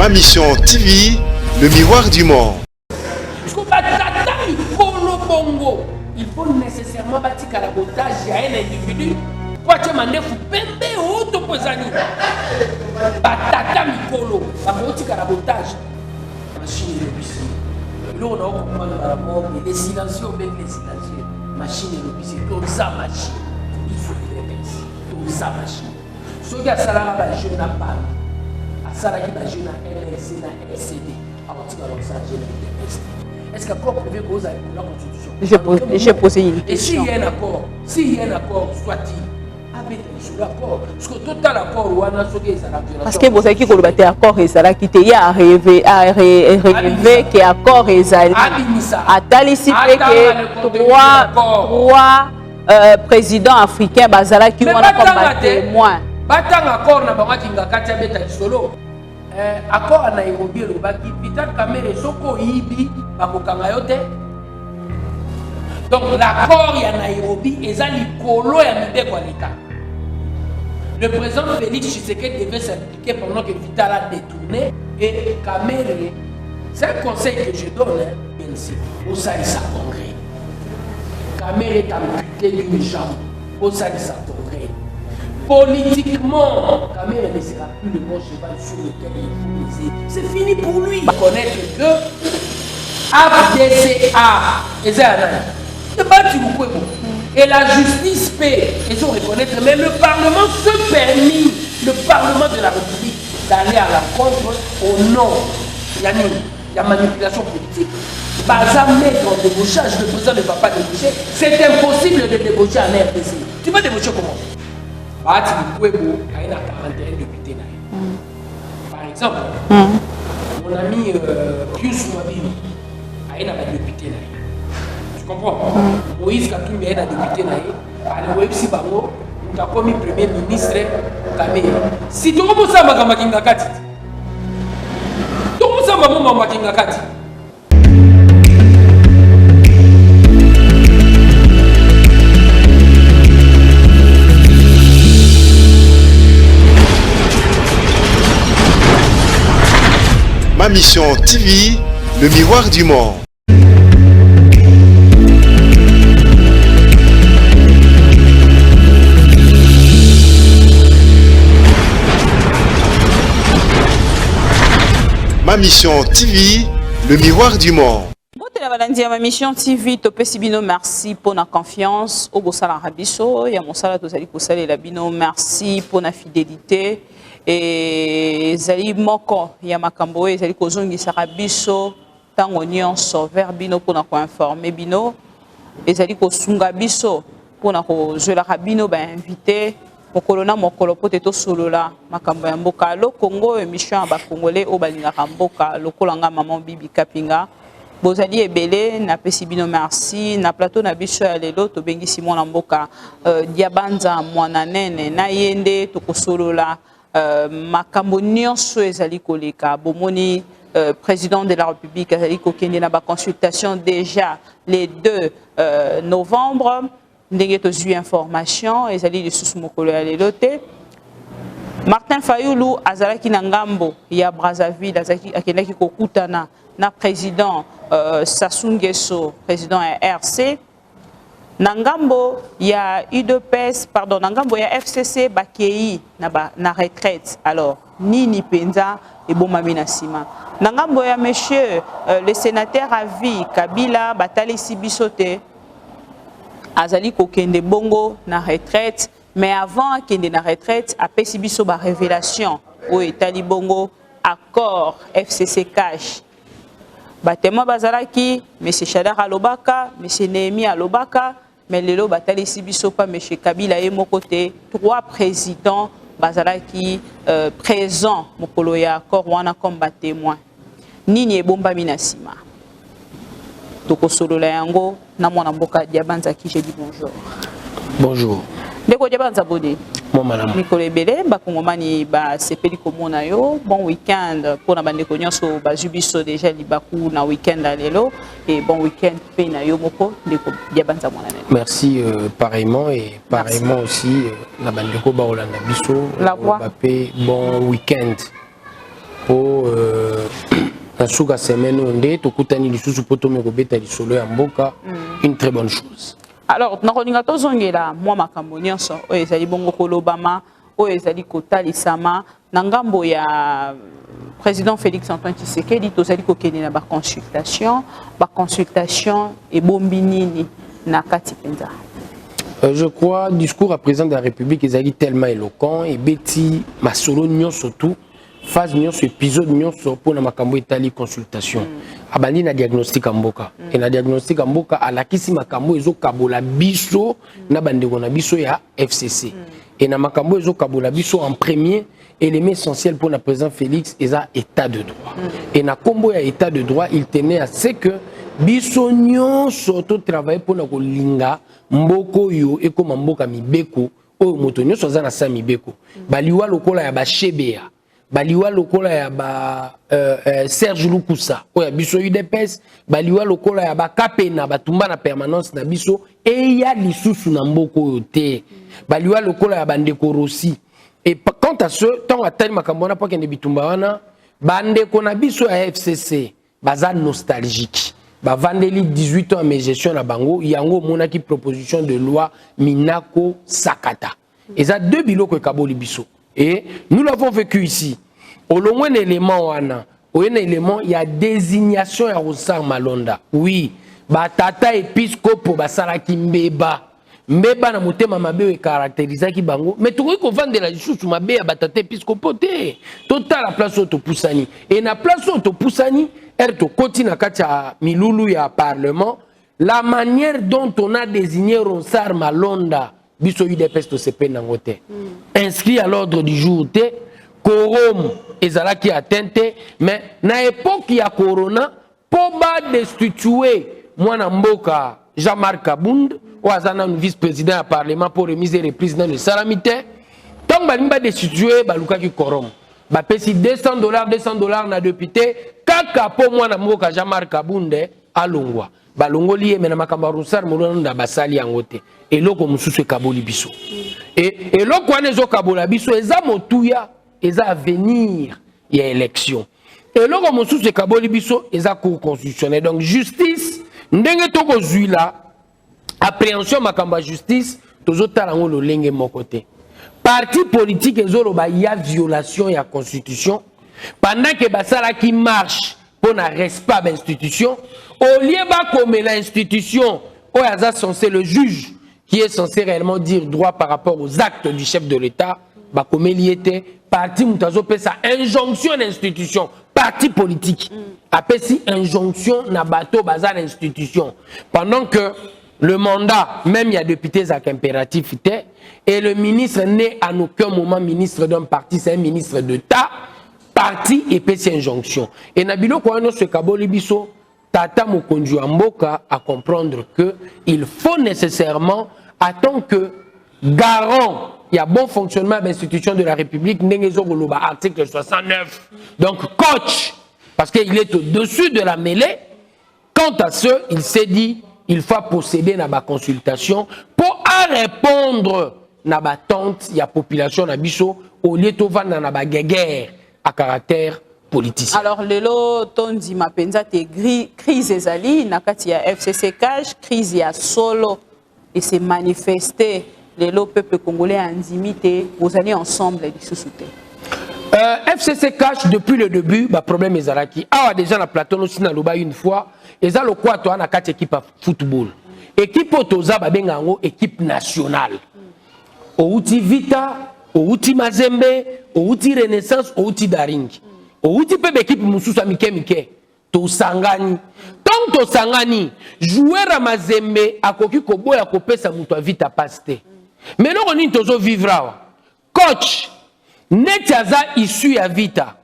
Ma Mission TV, le miroir du monde. Il faut nécessairement bâtir un rabotage à un individu pour que tu pembe auto posani. Batata mikolo, bâtir un rabotage. Machine de l'officier. L'on a comprendre par rapport les silencieux avec les silencieux. Machine de l'officier, toute sa machine. Il faut les penser. Toute sa machine. Ce qui a salarié à jeune à Paris, à salarié à jeune à LSC, à LCD, à partir de l'Occident, est-ce qu'accord privé cause avec la Constitution? J'ai posé une question. Et s'il y a un accord, soit-il avec l'accord, parce que tout l'accord ou un accord, parce que vous savez qu'il y a un accord et ça là qui était arrivé que accord et ça a talisipé que trois présidents africains bazala qui ont comme témoin. Batang accord na bango kinga kati beta solo. Accord à Nairobi le baki Vital Kamerhe soko ibi bakokanga yo te. Donc l'accord ya Nairobi eza likolo ya mibeko ya l'État. Le président Félix Tshisekedi devait s'impliquer pendant que Vital a détourné et Kamerhe. C'est un conseil que je donne, bien sûr. Au Salissa Congrès. Kamerhe est amputé d'une jambe. Au Salissa Congrès. Politiquement, Kamerhe ne sera plus le bon cheval sur lequel il faut miser. C'est fini pour lui. Connaître que FDCA, et la justice paie, ils ont reconnaître, mais le Parlement se permet, le Parlement de la République, d'aller à l'encontre au nom. Il y a manipulation politique. Baza mettre en débauchage, le président ne va pas débaucher. C'est impossible de débaucher en RDC. Tu vas débaucher comment? Par exemple, mon ami Pius Mwabini a un député. Tu comprends? Moïse Katumbi a un député. Si Bango, tu as commis premier ministre Kamerhe. Si tu commences à Makinga Kati, tu commences à Makinga Kati. Ma Mission TV, le miroir du monde. Ma Mission TV, le miroir du monde. Ma Mission TV, Topesibino, merci pour la confiance. Au Bossala Rabiso, Yamosala Tozali Kosale Labino, merci pour la fidélité. Et Zali Moko, Yamakambo, Zali Kozongi Sarabiso, Tango Nyonso, Verbino pour nous informer Bino, et Zali Kosunga Biso pour nous jouer la Rabino, invité. Mokolona mokolo poteto solola makambo ya mboka lo Congo émission ba congolais o balinga mboka lokolanga maman Bibi Kapinga bozali ebele na pesibino merci na plateau na biso ya lelo to bengisi mwana mboka diabanza mwana nene na yende to kosolola makambo nyonso ezali koleka bomoni président de la République ezali kokende na ba consultation déjà les 2 novembre. Ndenge tozui information ezali lisusu mokolo ya lelo te. Martin Fayulu azalaki na ngambo ya Brazzaville azalaki akendaki kokutana na président Sassou Nguesso, président ya RC. Na ngambo ya UDPS, pardon, na ngambo ya FCC bakei na retraite. Alors nini penza ebomami na sima. Na ngambo ya monsieur le sénateur à vie Kabila batalisi biso te. Azali kokende bongo na retraite, mais avant kende na retraite, après sibiso ba révélation au etali bongo accord FCC cash. Batema bazalaki, monsieur Chadar Alobaka, monsieur Néhémie Alobaka, mais lelo batali sibiso pa monsieur Kabila et mokote 3 présidents bazalaki présents mokolo ya accord wana comme ba témoin. Nini ebomba minasima. Toko solo la yango na mwana mboka diabanza qui j'ai dit bonjour. Bonjour. Ndeko diabanza bodi. Mon madame. Mikolo ebele ba kongomani ba sepeli komona yo bon week-end pour na bandeko nyonso ba jubiso déjà libaku na week-end lelo et bon week-end pe na yo moko ndeko diabanza mwana nene. Merci pareillement et pareillement aussi na bandeko ba olanda biso la voix ba pe bon week-end. pour la souka semaine onde tokutani lisusu poto mekobeta lisolo ya mboka, une très bonne chose. Alors nakolinga tozongela mwa makambo nyonso oyo ezali bongo kolobama oyo ezali kotalisama na ngambo ya président Félix Antoine Tshisekedi tozali kokende na ba consultation ebombi nini na kati penza. Je crois discours à président de la République ezali tellement éloquent et beti masolo nyonso tout phase nyonso épisode nyonso pour na makambo etali consultation abandi na diagnostic mboka et na diagnostic mboka alakisi makambo ezo kabola biso na bandeko na biso ya FCC et na makambo ezo kabola biso en premier élément essentiel pour le président Félix eza état de droit et na kombo ya état de droit il tenait à ce que biso nyonso to travailler pour na kolinga mboko yo et comme mboka mibeko o moto nyonso za na sa mibeko baliwa lokola ya ba shebea baliwa lokola ya ba Serge Lukusa oya biso UDPS baliwa lokola ya ba Kapena batumba na permanence na biso e ya lisusu na mboko yote baliwa lokola ya bandeko Rossi et quant à ce tant atali makambo na pa kende bitumba wana bandeko na biso ya FCC baza nostalgique ba vandeli 18 ans mais gestion na bango yango monaki proposition de loi Minako Sakata et ça deux biloko ekaboli biso. Et nous l'avons vécu ici. Au long un élément, il y a désignation à Rosar Malonda. Oui, batata épiscopo basaraki mbeba. Mbeba na motema mabe e caractérisé ki bango. Mais tu vois qu'on vend de la chouchou mabe à batata épiscopo te. Total la place auto poussani. Et na place auto poussani, erto continue à katia milulu ya parlement. La manière dont on a désigné Rosar Malonda. Biso UDPS to CP nangote. Inscrit à l'ordre du jour te quorum ezalaki atteinte mais na époque ya corona po ba destituer mwana mboka Jean-Marc Kabund ou azana vice-président à parlement pour remise et reprise dans le salamité donc ba destituer balukaki quorum ba pesi $200 na député kaka po mwana mboka Jean-Marc Kabunde alongwa balongoli ye mena makamba rusar molonda basali yangote eloko mususu kaboli biso et eloko wana ezo kabola biso eza motuya eza avenir ya élection eloko mususu kaboli biso eza cour constitutionnelle donc justice ndenge toko zuila appréhension makamba justice tozotala ngo lolenge mokote parti politique ezoloba ya violation ya constitution pendant que basala qui marche pour na respect de l'institution au lieu comme l'institution où est censé le juge qui est censé réellement dire droit par rapport aux actes du chef de l'État, bah comme il y était, parti mutazo pe sa injonction d'institution, parti politique, appelle si injonction na bateau bazar institution. Pendant que le mandat, même il y a députés avec impératif, et le ministre n'est en aucun moment ministre d'un parti, c'est un ministre d'État, parti et pe si injonction. Et Nabilo Kouano se kaboli biso, Tata Mokondu Mboka à comprendre que il faut nécessairement, en tant que garant, il y a bon fonctionnement de l'institution de la République, article 69. Donc, coach, parce qu'il est au-dessus de la mêlée, quant à ce, il s'est dit, il faut procéder à la consultation pour répondre à la tente, il y a population, au lieu de vendre dans la guerre à caractère politicien. Alors, lelo tondi mapenza te crise ezali nakati ya FCC cash crise ya solo et s'est manifesté lelo peuple congolais andimité vous allez ensemble les sous-souté. FCC cash depuis le début ba problème ezalaki awa déjà na plateau aussi na loba une fois ezalo quoi toi na kati équipe football équipe otoza ba benga ngo équipe nationale outi Vita outi Mazembe outi Renaissance outi Daring outi pe équipe mususu mike to sangani tant to sangani joueur à Mazembe akoki koboya kopesa mutu Vita paste mais non on tozo vivre coach net aza issu ya Vita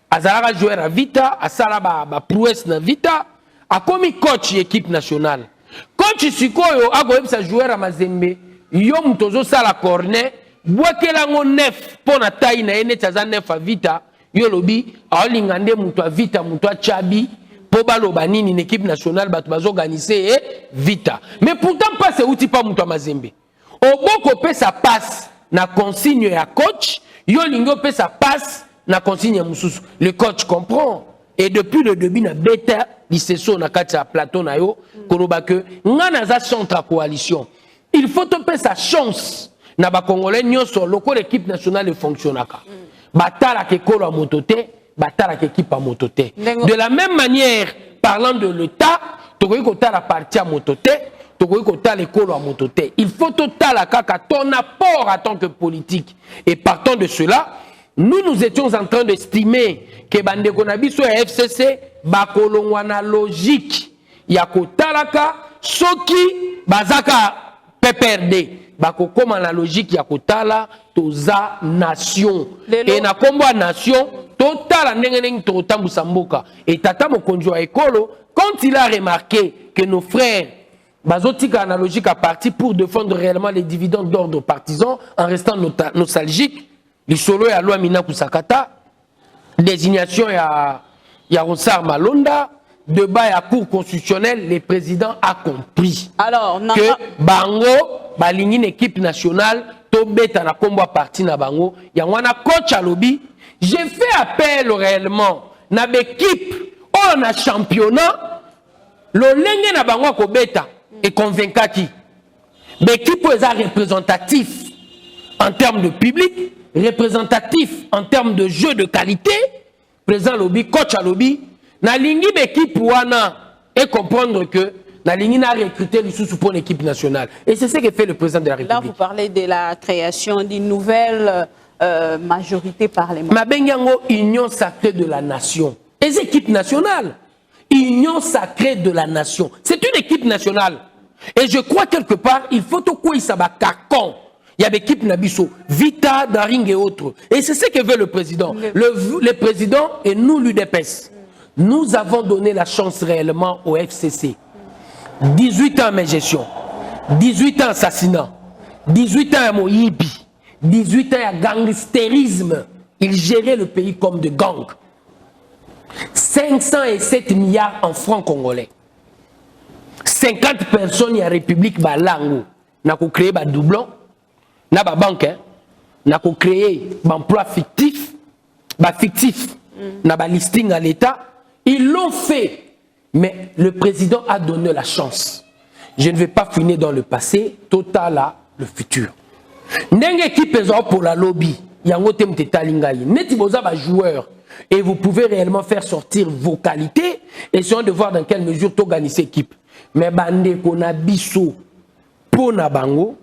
azalaka joueur à Vita asala ba prouesse na Vita akomi coach équipe nationale coach sikoyo akoyebisa joueur à Mazembe yo mutozo sala corner bwakelango nef pona taille na net aza nef à Vita yo lobi aolingande mutu a Vita mutu a Chabi po baloba nini une équipe nationale bato bazo organiser Vita mais pourtant pas c'est outil pas mutu a Mazembe oboko pe sa passe na consigne ya coach yo lingo pe sa passe na consigne mususu. Le coach comprend. Et depuis le début, na bêta, l'ICSO, na katia plateau na yo, koloba que, ngana za centre coalition. Il faut te sa chance. Na ba Congolais, nyoso, loko l'équipe nationale fonctionnaka. Batala ke kolo a motote, batala ke équipe a motote. De la même manière, parlant de l'État, tokoyi kota la partie à motote, tokoyi kota l'école à motote. Il faut total la kaka ton apport en tant que politique. Et partant de cela, nous étions en train d'estimer que bande konabiso et FCC bakolongwana logique ya kotalaka soki bazaka PPRD bakokoma na logique ya kotala toza nation et na kombo nation totala ndenge ndenge totambusa mboka et tata mokonzi wa ekolo quand il a remarqué que nos frères bazotika na logique à parti pour défendre réellement les dividendes d'ordre partisan en restant nostalgique. L'isolo ya loi mina kusakata, désignation ya Ronsard Malonda, débat à cour constitutionnelle, le président a compris que bango balingi une équipe nationale to beta na kombo parti na bango ya wana coach à lobby. J'ai fait appel réellement na équipe on a championnat le lenge na bango ko beta et convaincaki. L'équipe est représentatif en termes de public, représentatif en termes de jeu de qualité, président lobby, coach à lobby, na lingi l'équipe wana et comprendre que na lingi n'a recruté le sous pour l'équipe nationale. Et c'est ce que fait le président de la République. Là, vous parlez de la création d'une nouvelle majorité parlementaire. Mabengango, union sacrée de la nation. Les équipes nationales, union sacrée de la nation. C'est une équipe nationale. Et je crois quelque part, il faut tout quoi il s'abat carcan. Il y a l'équipe Nabiso, Vita, Daring et autres. Et c'est ce que veut le président. Le président et nous, l'UDPS, nous avons donné la chance réellement au FCC. 18 ans à gestion, 18 ans assassinat, 18 ans à Moïbi, 18 ans à gangstérisme. Il gérait le pays comme de gang. 507 milliards en francs congolais. 50 personnes à République Balango. N'a pas créé un doublon. N'a pas banque. N'a pas créé un emploi fictif. N'a pas listing à l'État. Ils l'ont fait. Mais le président a donné la chance. Je ne vais pas finir dans le passé. Total là, le futur. N'eng équipe pour la lobby. Yango temte talingayi. Neti boza ba joueur. Et vous pouvez réellement faire sortir vos qualités. Essayons de voir dans quelle mesure tu gagnes cette équipe. Mais bande qu'on a biso pour na bango,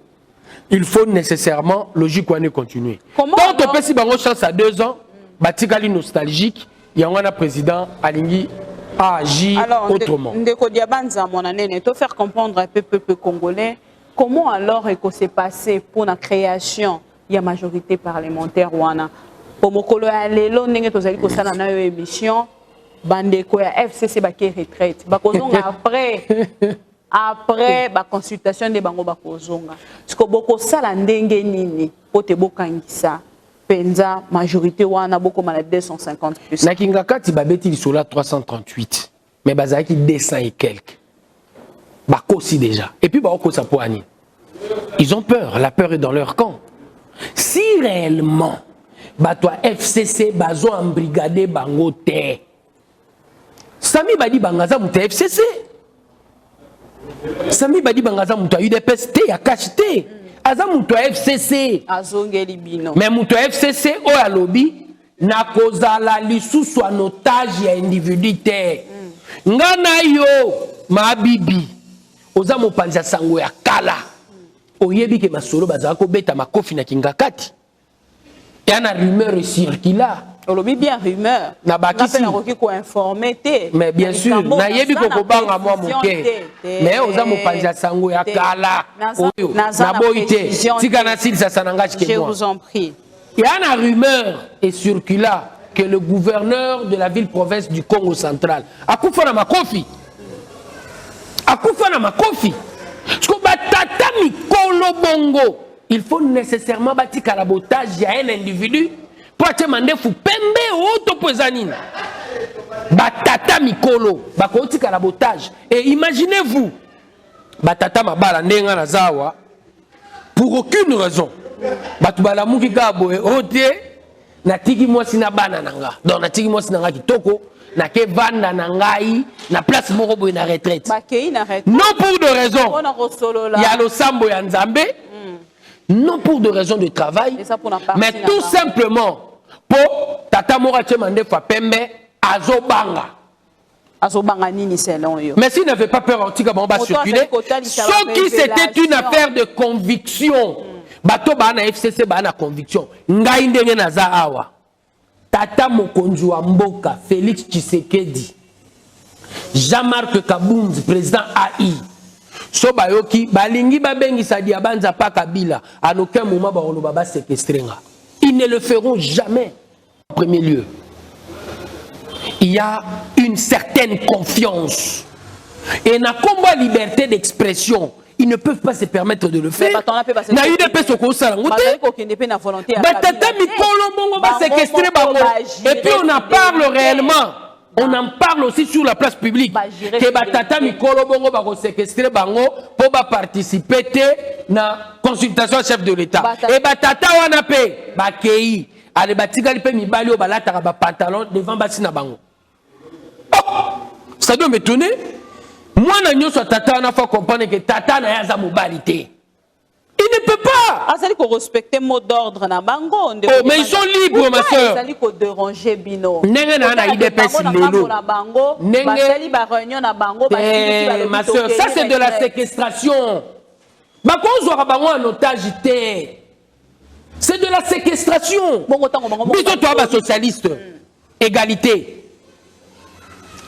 il faut nécessairement logique qu'on continuer. Quand on peut si bango chance à 2 ans, batikali nostalgique, il y a un président Alingi a agi autrement. Ndeko Diabanza mon année, te faire comprendre un peu peuple congolais comment alors est-ce que c'est passé pour la création de la majorité parlementaire wana. Pour mokolo ya lelo ndenge tozali ko sala na yo émission bandeko ya FCC baké retraite bakozonga après ba consultation de bango bakozonga siko boko sala ndenge nini pote bokangisa penza majorité wana boko mala 250 plus na kingakati babeti lisola 338 mais bazaki 200 et quelques bakosi déjà et puis bako sa poani ils ont peur, la peur est dans leur camp. Si réellement Batwa FCC bazo embrigadé bango te. Sami badi bangaza muta FCC. Sami badi bangaza muta UDPS te ya cash te. Aza muta FCC. Azongeli bino. Mais muta FCC o ya lobby na kozala lisusu en otage ya individu te. Ngana yo mabibi. Oza mopanza sango ya kala. Oyebi ke masolo bazaka ko beta makofi na kingakati. Il y a une rumeur circula. On lobby bien rumeur. Na bakisi. Mais bien sûr, na yebi ko banga moi moké. Mais oza mopanza sango ya kala. Oyo na boité. Tika sil sa sanangachi ke moi. Je vous en prie. Il y a une rumeur et circula que le gouverneur de la ville-province du Congo central akufa na makofi. Akufa na makofi. Sko batata mikolo bongo. Il faut nécessairement bâtir carabotage à un individu pour te demander fou pembe auto poisanine. Batata mikolo, bakoti carabotage. Et imaginez-vous, batata mabala ndenga na zawa pour aucune raison. Batubala muki gabo ote na tiki mwasi na bana nanga donc na tiki mwasi nanga kitoko na ke vanda na ngai na place moko boye na retraite non pour de raisons ya losambo ya nzambe non pour de raisons de travail mais tout simplement pour tata moko atyemande fa pembe azobanga mais s'il n'avait pas peur antika bon va circuler ce qui c'était une affaire de conviction bato ba na FCC ba na conviction ngai ndenge naza awa tata mokonzi wa mboka Félix Tshisekedi Jean-Marc Kabunzi président AI so bayoki balingi babengisa Diabanza pa Kabila à aucun moment ba oloba ba séquestrenga ils ne le feront jamais en premier lieu il y a une certaine confiance et na combat liberté d'expression ils ne peuvent pas se permettre de le faire. Na UDPS au Kosala ngote. Batata mikolo bongo ba séquestrer bango. Et puis on en parle réellement. On en parle aussi sur la place publique. Que batata mikolo bongo ba séquestrer bango pour ba participer na consultation chef de l'État. Et batata wana pe ba kei ale batikali pe mibali o balata ba pantalon devant basina bango. Ça doit m'étonner. Moi, je suis tata, il faut comprendre que tata n'a pas mobilité. Il ne peut pas. Ah, ça dit qu'on respecte le mot d'ordre na bango. Oh, mais ils sont libres, ma soeur. Ça dit qu'on dérange bino. Nengue na IDPS lelo. Nengue. Ma soeur, ça c'est de la séquestration. Bah quand on aura bango en otage, c'est de la séquestration. Biso toi ba socialiste. Égalité.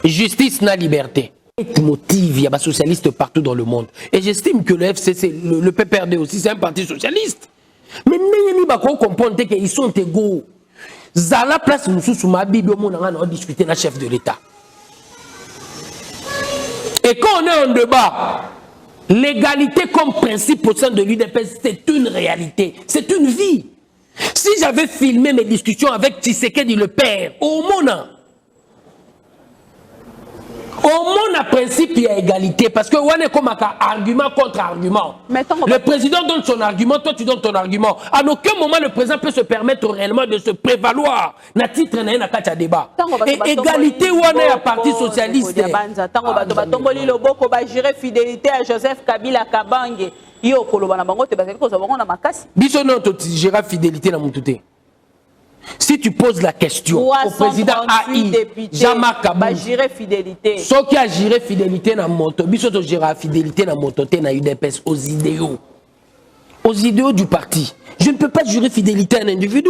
Justice na liberté. Motive, il y a des socialistes partout dans le monde. Et j'estime que le FCC, le PPRD aussi, c'est un parti socialiste. Mais nous ne comprendre qu'ils sont égaux. Zala place nous sous ma Bible, on a discuté avec le chef de l'État. Et quand on est en débat, l'égalité comme principe au sein de l'UDPS, c'est une réalité, c'est une vie. Si j'avais filmé mes discussions avec Tshisekedi le père, au monde, a principe, il y a égalité. Parce que on est comme un argument contre argument. Le président donne son argument, toi tu donnes ton argument. À aucun moment, le président peut se permettre réellement de se prévaloir. Na titre na kacha débat. Et égalité, on est à parti socialiste. Fidélité à Joseph Kabila Kabange. Biso non, tu gérer fidélité dans mon touté. Si tu poses la question au président AI, Jean-Marc Kabunzi, ceux qui a géré fidélité dans moto, biso to géré fidélité dans moto, na UDPS aux idéaux du parti. Je ne peux pas jurer fidélité à un individu.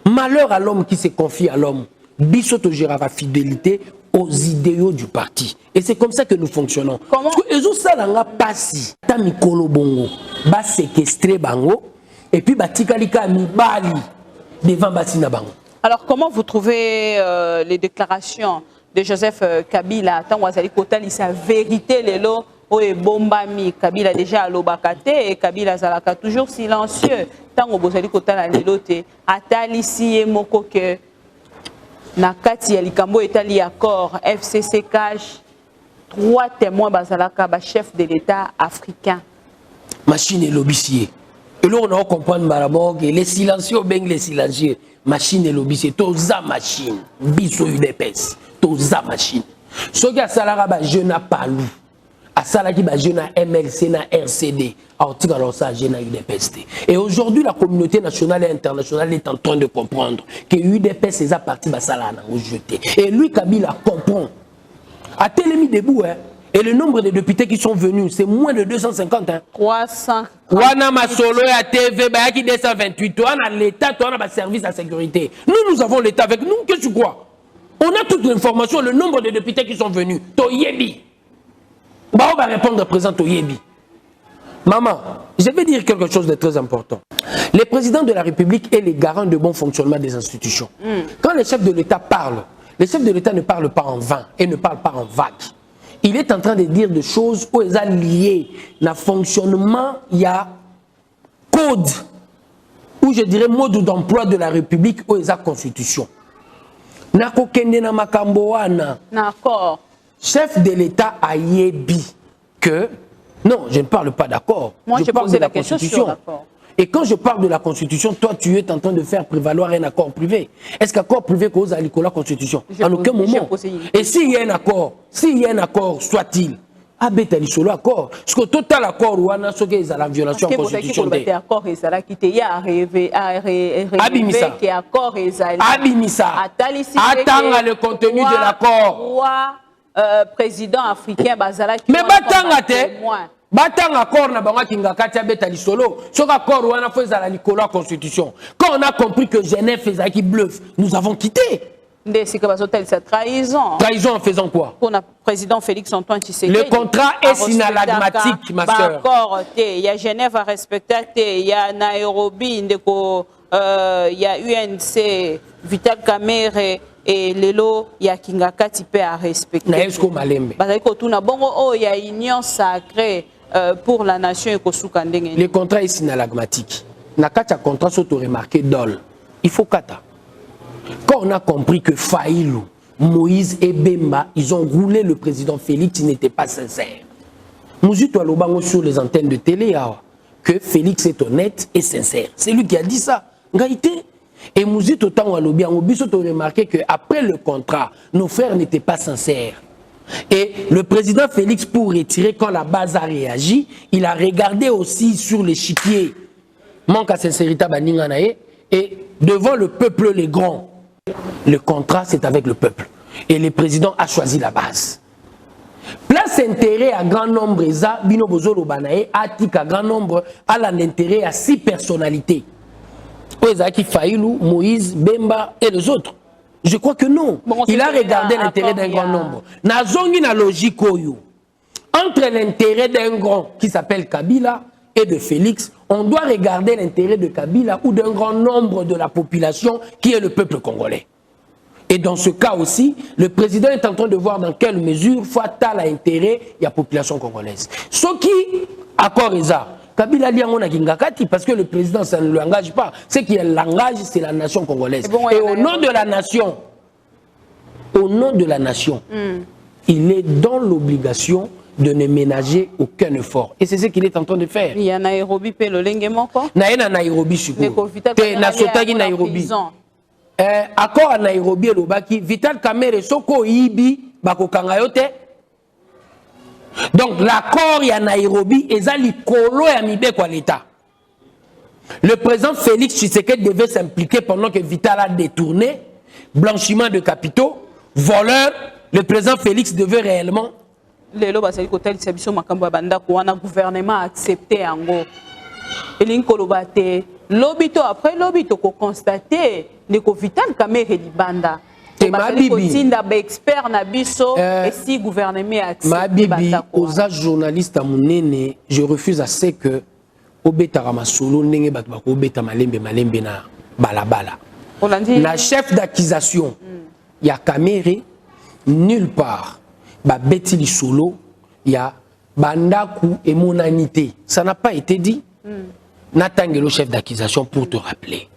Malheur à l'homme qui se confie à l'homme. Biso to géré fidélité aux idéaux du parti. Et c'est comme ça que nous fonctionnons. Comment? Parce que ça n'a pas si ta mikolo bongo, ba séquestrer bango, et puis ba tikalika mibali. Devant Bassina Bango. Alors, comment vous trouvez les déclarations de Joseph Kabila? Tant que Kotali, sa vérité, les lots, Bombami, Kabila déjà à l'Obakate et Kabila Zalaka toujours silencieux. Tant que Bozali Kotala, les lots, Atali si et Moko que Nakati Alikambo est allé accord, FCC cache 3 témoins Bazalaka, chef de l'État africain. Machine et l'obicier. Et là, on a compris que les silencieux, les silencieux, machine et lobby, c'est toute la machine. Biso UDPS, toute la machine. Ce qui a salara, je n'ai pas lu. À Salaki, je n'ai MLC, na RCD. Alors, ça, je n'ai UDPS. Et aujourd'hui, la communauté nationale et internationale est en train de comprendre que UDPS, c'est à partir de Salana, jeté. Et lui, Kabila, comprend. A Télémi debout, hein. Et le nombre de députés qui sont venus, c'est moins de 250. Hein. 300. Wana Masolo à TV, Bayaki 228. On a l'État, on a le service de sécurité. Nous avons l'État avec nous. Qu'est-ce que tu crois? On a toute l'information, le nombre de députés qui sont venus. Toyebi. Bah, on va répondre à présent Toyebi. Maman, je vais dire quelque chose de très important. Le président de la République est le garant de bon fonctionnement des institutions. Quand les chefs de l'État parlent, les chefs de l'État ne parlent pas en vain et ne parlent pas en vague. Il est en train de dire des choses où ils sont liées. Dans le fonctionnement, il y a code, ou je dirais mode d'emploi de la République, où il y a constitution. D'accord. Chef de l'État a yébi que... Non, je ne parle pas d'accord. Moi, je parle de la Constitution. Et quand je parle de la Constitution, toi, tu es en train de faire prévaloir un accord privé. Est-ce qu'accord privé cause à la Constitution? En aucun moment. Et s'il y a un accord, soit-il, abetali solo accord. Parce que total accord ou ana soke est la violation de la Constitution. Accord est là qui te y a rêvé Abimisa. Que accord est là. Abimisa. Attends le contenu de l'accord. Président africain bazala qui. Mais batanga te. Batanga accord na bango kinga kati abetali solo. Sur accord ou ana fait la la Constitution. Quand on a compris que Genève faisait qui bluffe, nous avons quitté. Cette trahison. Trahison en faisant quoi? Pour le président Félix Antoine Tshisekedi. Le contrat est inalagmatique, ma soeur. Il y a Genève à respecter, il y a Nairobi, il y a UNC, Vital Kamerhe et Lelo, il y a Kingaka Tipé à respecter. Naesko Malembe. Il y a union sacrée pour la nation et Kosukandenge. Le contrat est inalagmatique. Nakata contrat s'auto remarqué dol. Il faut kata. Quand on a compris que Faïlou, Moïse et Bemba, ils ont roulé le président Félix, il n'était pas sincère. Mouzito Alobango sur les antennes de télé, que Félix est honnête et sincère. C'est lui qui a dit ça. Et Mouzito Tango Alobi, on a remarqué qu'après le contrat, nos frères n'étaient pas sincères. Et le président Félix, pour retirer, quand la base a réagi, il a regardé aussi sur l'échiquier. Manque à sincérité, et devant le peuple, les grands. Le contrat, c'est avec le peuple. Et le président a choisi la base. Place intérêt à grand nombre, Bino Bozolo Banae, Atik à grand nombre, à l'intérêt à 6 personnalités. Oezaki Faïlou, Moïse, Bemba et les autres. Je crois que non. Bon, il a regardé l'intérêt d'un grand nombre. Nazongi na logique oyo. Entre l'intérêt d'un grand qui s'appelle Kabila et de Félix, on doit regarder l'intérêt de Kabila ou d'un grand nombre de la population qui est le peuple congolais. Et dans ce cas aussi, le président est en train de voir dans quelle mesure il faut atteindre l'intérêt de la population congolaise. Ce qui, accord est ça, Kabila dit parce que le président, ça ne le engage pas. Ce qui l'engage, c'est la nation congolaise. Et au nom de la nation, il est dans l'obligation de ne ménager aucun effort. Et c'est ce qu'il est en train de faire. Il y a Nairobi, le lenguement quoi? Il y a Nairobi, je Nairobi. Accord à Nairobi, le Vital Kamerhe, Soko Ibi, Bako Kangayote. Donc l'accord il y a Nairobi, et ça l'icolo et Amibe quoi l'État. Le président Félix Tshisekedi devait s'impliquer pendant que Vital a détourné, blanchiment de capitaux, voleur. Le président Félix devait réellement. Lelo basali kotel sabiso makambo banda ko wana gouvernement accepté ango elinko lobate lobito après lobito ko constater ne ko Vital Kamerhe libanda te mabibi ko tinda ba expert na biso et si gouvernement accepté banda ko aux journalistes munene je refuse à ce que obeta ramasolo ndenge bato ba ko obeta malembe na balabala la chef d'accusation ya Kamerhe nulle part. Beti li solo, il y a bandaku et monanité. Ça n'a pas été dit. Natangelo chef d'accusation pour te rappeler.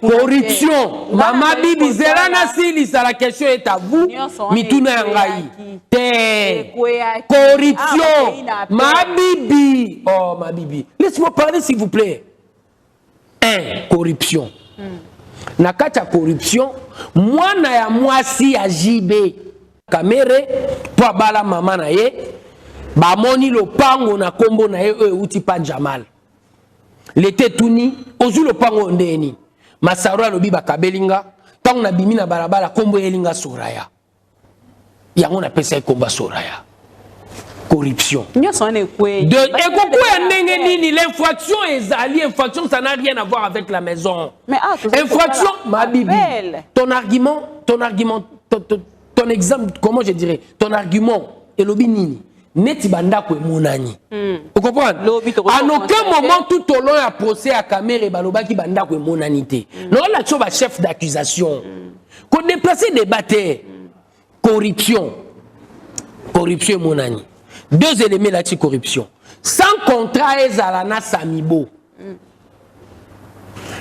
Corruption. Mama Bibi Zelana Sili, la question est à vous. Mituna Ngai. Corruption. Ma Bibi. Oh ma Bibi. Laisse-moi parler s'il vous plaît. Corruption. Nakata corruption, moi na ya mwasi ya JB Kamerhe po bala mama na ye ba moni lopango na kombo na ye uti pa Jamal. L'été tuni ozu lopango ndeni Masaro alobi bakabelinga tango na bimi na balabala kombo elinga Soraya. Yango na pesa komba Soraya. Corruption. L'infraction est alliée. Infraction, ça n'a rien à voir avec la maison. Mais infraction, ma bibi. Ton argument, ton exemple, comment je dirais, ton argument, et l'obinini, neti banda kwe monani. Vous comprenez? En aucun moment, tout au long, il y a procès à Kamerhe baloba ki banda kwe monanité. Non, là, tu vas chef d'accusation. Qu'on déplace des batailles. Corruption. Corruption, monani. 2 éléments là-dessus, corruption. Sans contrat, ezalana Samibo.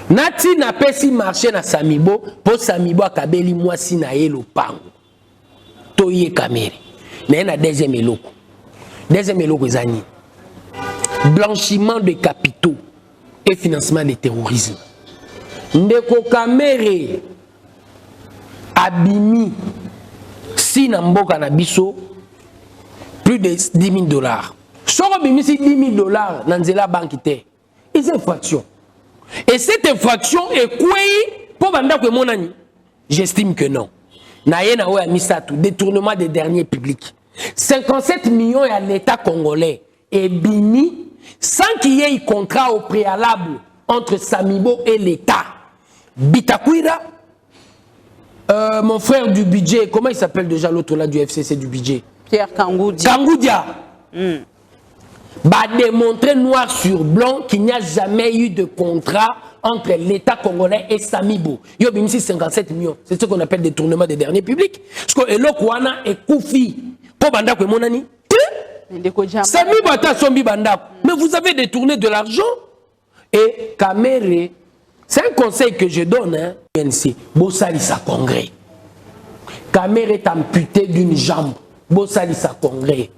Nati na pesi marché na Samibo, pour Samibo akabeli mwasi na ye lopango. Toye Kamerhe. Na deuxième eloko. Deuxième eloko ezani. blanchiment de capitaux et financement du terrorisme. Ndeko Kamere abimi si na mboka na biso plus de 10 000 $. Soko bimisi 10 000 $ dans la banque te. Et c'est infraction. Et cette infraction est quoi pour banda que mon ami? J'estime que non. Naye na oya misatu détournement des derniers publics. 57 millions à l'État congolais et bini sans qu'il y ait un contrat au préalable entre Samibo et l'État. Bitakwira, mon frère du budget, comment il s'appelle déjà l'autre là du FCC du budget? Pierre Kangoudia. Kangoudia. Va démontrer noir sur blanc qu'il n'y a jamais eu de contrat entre l'État congolais et Samibo. Il y a 57 millions. C'est ce qu'on appelle détournement des derniers publics. Parce que l'Okwana est Koufi. Pour Banda Koumonani. Samibo a sombi Banda. Mais vous avez détourné de l'argent. Et Kamere, c'est un conseil que je donne. Hein, Bossali sa congrès. Kamere est amputé d'une jambe. Bossali sa congrès.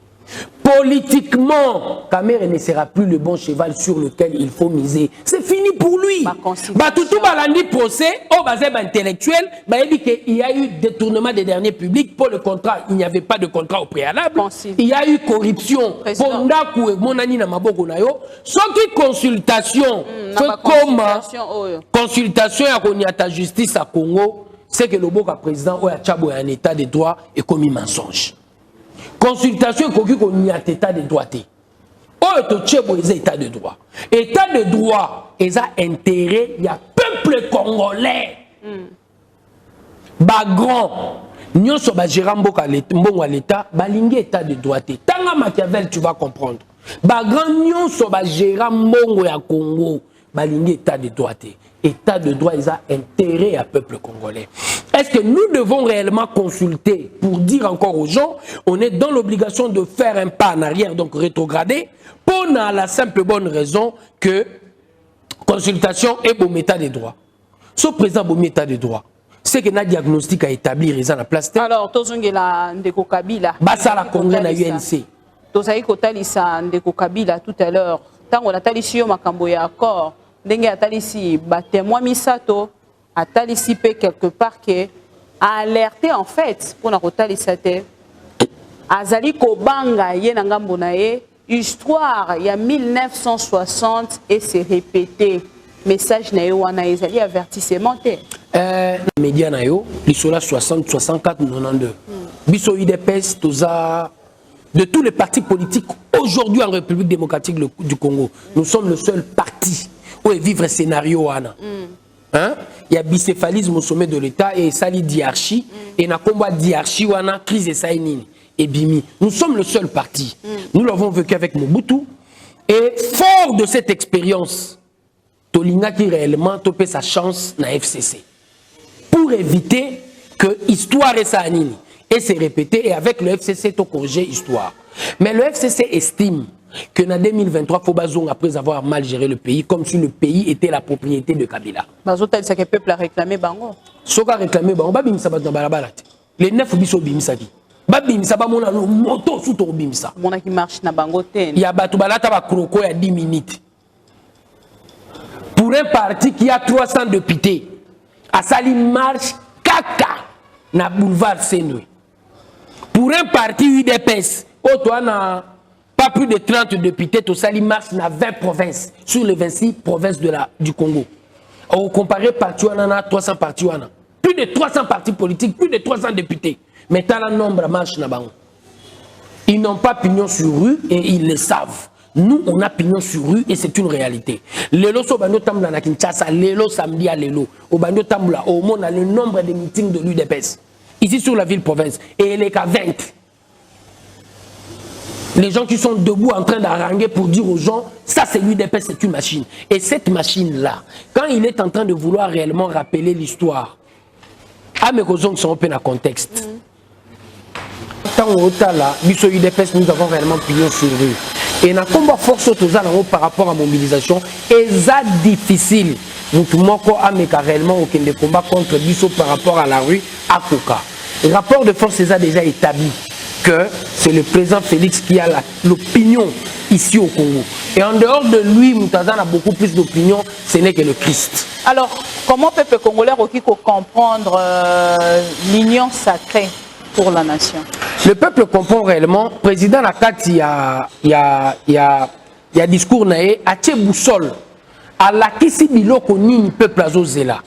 Politiquement, Kamere ne sera plus le bon cheval sur lequel il faut miser. C'est fini pour lui. Tout balandi procès, au basé intellectuel, il y a eu détournement des derniers publics pour le contrat. Il n'y avait pas de contrat au préalable. Il y a eu corruption. Sans consultation, consultation à la justice à Congo, c'est que le président a un état de droit et commis mensonge. Consultation qu'on a état de droit. Oh, état de droit. État de droit, ils ont intérêt, il y a peuple congolais. Grand, nous sommes à Gérambo à l'État, balingue état de droit. Tanga Machiavel, tu vas comprendre. Grand, nous sommes à Gérambo à Congo, balingue état de droit. État de droit, ils ont intérêt à peuple congolais. Est-ce que nous devons réellement consulter pour dire encore aux gens, on est dans l'obligation de faire un pas en arrière, donc rétrograder, pour la simple bonne raison que consultation est bon état de droit. Ce présent bon état de droit, c'est que notre diagnostic à établir est à la place. Alors, Tozongela Ndeko Kabila. Basa la congrès na UNC. Tozaï Kotalisa Ndeko Kabila tout à l'heure. Tant on a talisio makambo ya accord. Ndenge atalisi ba témoin misato atalisi pe quelque part que a alerté en fait pour na kotalisa te azali kobanga ye na ngambo na ye histoire ya 1960 et c'est répété message na yo wana ezali avertissement te média na yo lisola 60 64 92 biso UDPS toza de tous les partis politiques aujourd'hui en République démocratique du Congo nous sommes le seul parti où vivre un scénario wana. Hein? Il y a bicéphalisme au sommet de l'État et sali diarchie et na combat diarchie wana crise et saïnini et bimi. Nous sommes le seul parti. Nous l'avons vécu avec Mobutu et fort de cette expérience, Tolinga qui réellement topé sa chance na FCC pour éviter que histoire et saïnini et se répéter et avec le FCC to corriger histoire. Mais le FCC estime que en 2023, Fobazong, après avoir mal géré le pays, comme si le pays était la propriété de Kabila. Bazotal, c'est que le peuple a réclamé Bango. Ce qu'a réclamé Bango, les 9 biso bimisaki. Babimisa ba mona lo moto sous ton bimisa. Mona qui marche na Bango ten. Il y a batu balata ba kroko ya 10 minutes. Pour un parti qui a 300 députés, à Sali marche kaka na boulevard Senwe. Pour un parti UDPS, toi na pas plus de 30 députés, tout ça, il marche dans 20 provinces, sur les 26 provinces du Congo. On compare parti, on a 300 partis, plus de 300 partis politiques, plus de 300 députés. Mais tant le nombre marche dans Bango. Ils n'ont pas pignon sur rue et ils le savent. Nous, on a pignon sur rue et c'est une réalité. Lelo so bando tambla na Kinshasa, lelo samedi à lelo. Au bando tambla, au monde a le nombre de meetings de l'UDPS. Ici sur la ville-province. Et il est qu'à 20. Les gens qui sont debout en train d'haranguer pour dire aux gens, ça c'est l'UDPS, c'est une machine. Et cette machine-là, quand il est en train de vouloir réellement rappeler l'histoire, à mes raisons qui sont open à contexte. Tant au là, l'UDPS, nous avons réellement pignon sur rue. Et dans le combat force par rapport à la mobilisation, c'est difficile. Nous avons réellement aucun combat contre Bisso par rapport à la rue à Koka. Le rapport de force est déjà établi. que c'est le président Félix qui a l'opinion ici au Congo. Et en dehors de lui, Moutazan a beaucoup plus d'opinion, ce n'est que le Christ. Alors, comment le peuple congolais peut comprendre l'union sacrée pour la nation? Le peuple comprend réellement. Président Nakati, il y a discours naé, a tché boussole. À la kisi biloko nini peuple azozela.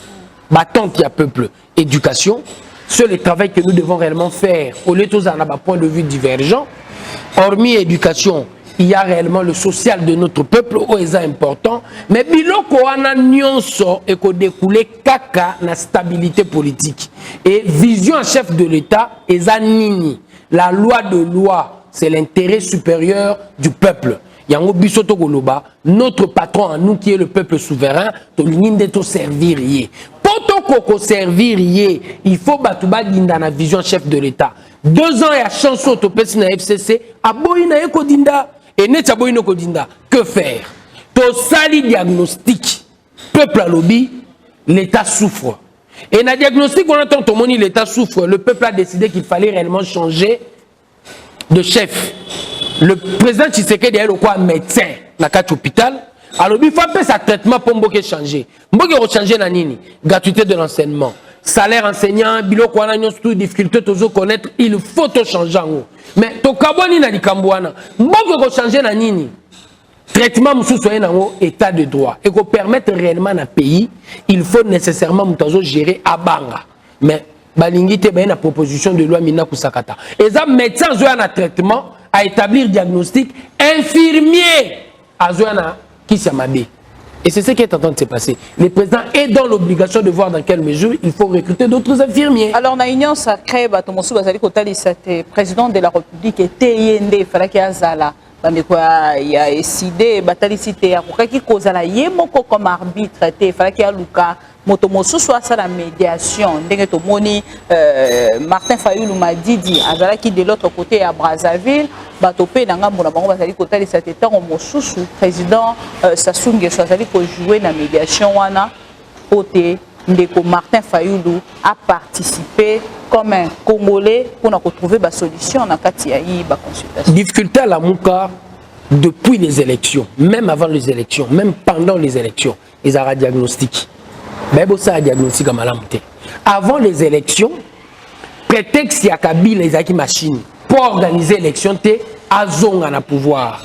Bâton qui a peuple. Éducation. C'est le travail que nous devons réellement faire. Au lieu de tous avoir un point de vue divergent. Hormis éducation, il y a réellement le social de notre peuple, c'est important. Mais biloko ana nyonso et ko découler kaka na stabilité politique. Et vision en chef de l'État, eza nini. La loi de loi, c'est l'intérêt supérieur du peuple. Yango bisoto goloba, notre patron à nous qui est le peuple souverain, to linginde to servir yé. Poto koko servir yé, il faut batuba dinda na vision chef de l'État. 2 ans et à chanson to pesi na FCC, aboyi na eko dinda. Et net aboyi no ko dinda. Que faire? To sali diagnostic. Peuple à lobby, l'État souffre. Et dans le diagnostic, on entend tout le monde, l'État souffre. Le peuple a décidé qu'il fallait réellement changer de chef. Le président Tshisekedi est un médecin dans le hôpital. Alors, il faut faire sa traitement pour Mboke changer. Mboke changer la nini? Gratuité de l'enseignement. Salaire enseignant, biloko wana nyonso difficulté toujours connaître, il faut tout changer. Mais to kaboni na likambwana. Mboke changer la nini? Traitement moussou dans état de droit. Et pour permettre réellement un pays, il faut nécessairement gérer à Banga. Mais balingite ben la proposition de loi Mina Kusakata. Et ça médecin a un traitement à établir diagnostic, infirmier à Zoana qui s'amabé. Et c'est ce qui est en train de se passer. Le président est dans l'obligation de voir dans quelle mesure il faut recruter d'autres infirmiers. Alors, dans l'Union sacrée, le président de la République était Yende, il fallait qu'il y ait Zala. Il y a décidé, il comme arbitre, il fallait qu'il y ait Luka. Motomosu soit ça la médiation. Martin Fayoulou m'a dit, qui de l'autre côté à Brazzaville, Batopé Nanga Monabango Bazali côté de cet état, Mosusu, président Sassou Nguesso, pour jouer la médiation, wana, côté. Ndeko Martin Fayoulou a participé comme un Congolais pour trouver une solution dans la consultation. Difficulté à la Mouka depuis les élections, même avant les élections, même pendant les élections, ils ont un diagnostic. Avant les élections, prétexte y a Kabila les aki machine pour organiser l'élection té azonga na pouvoir.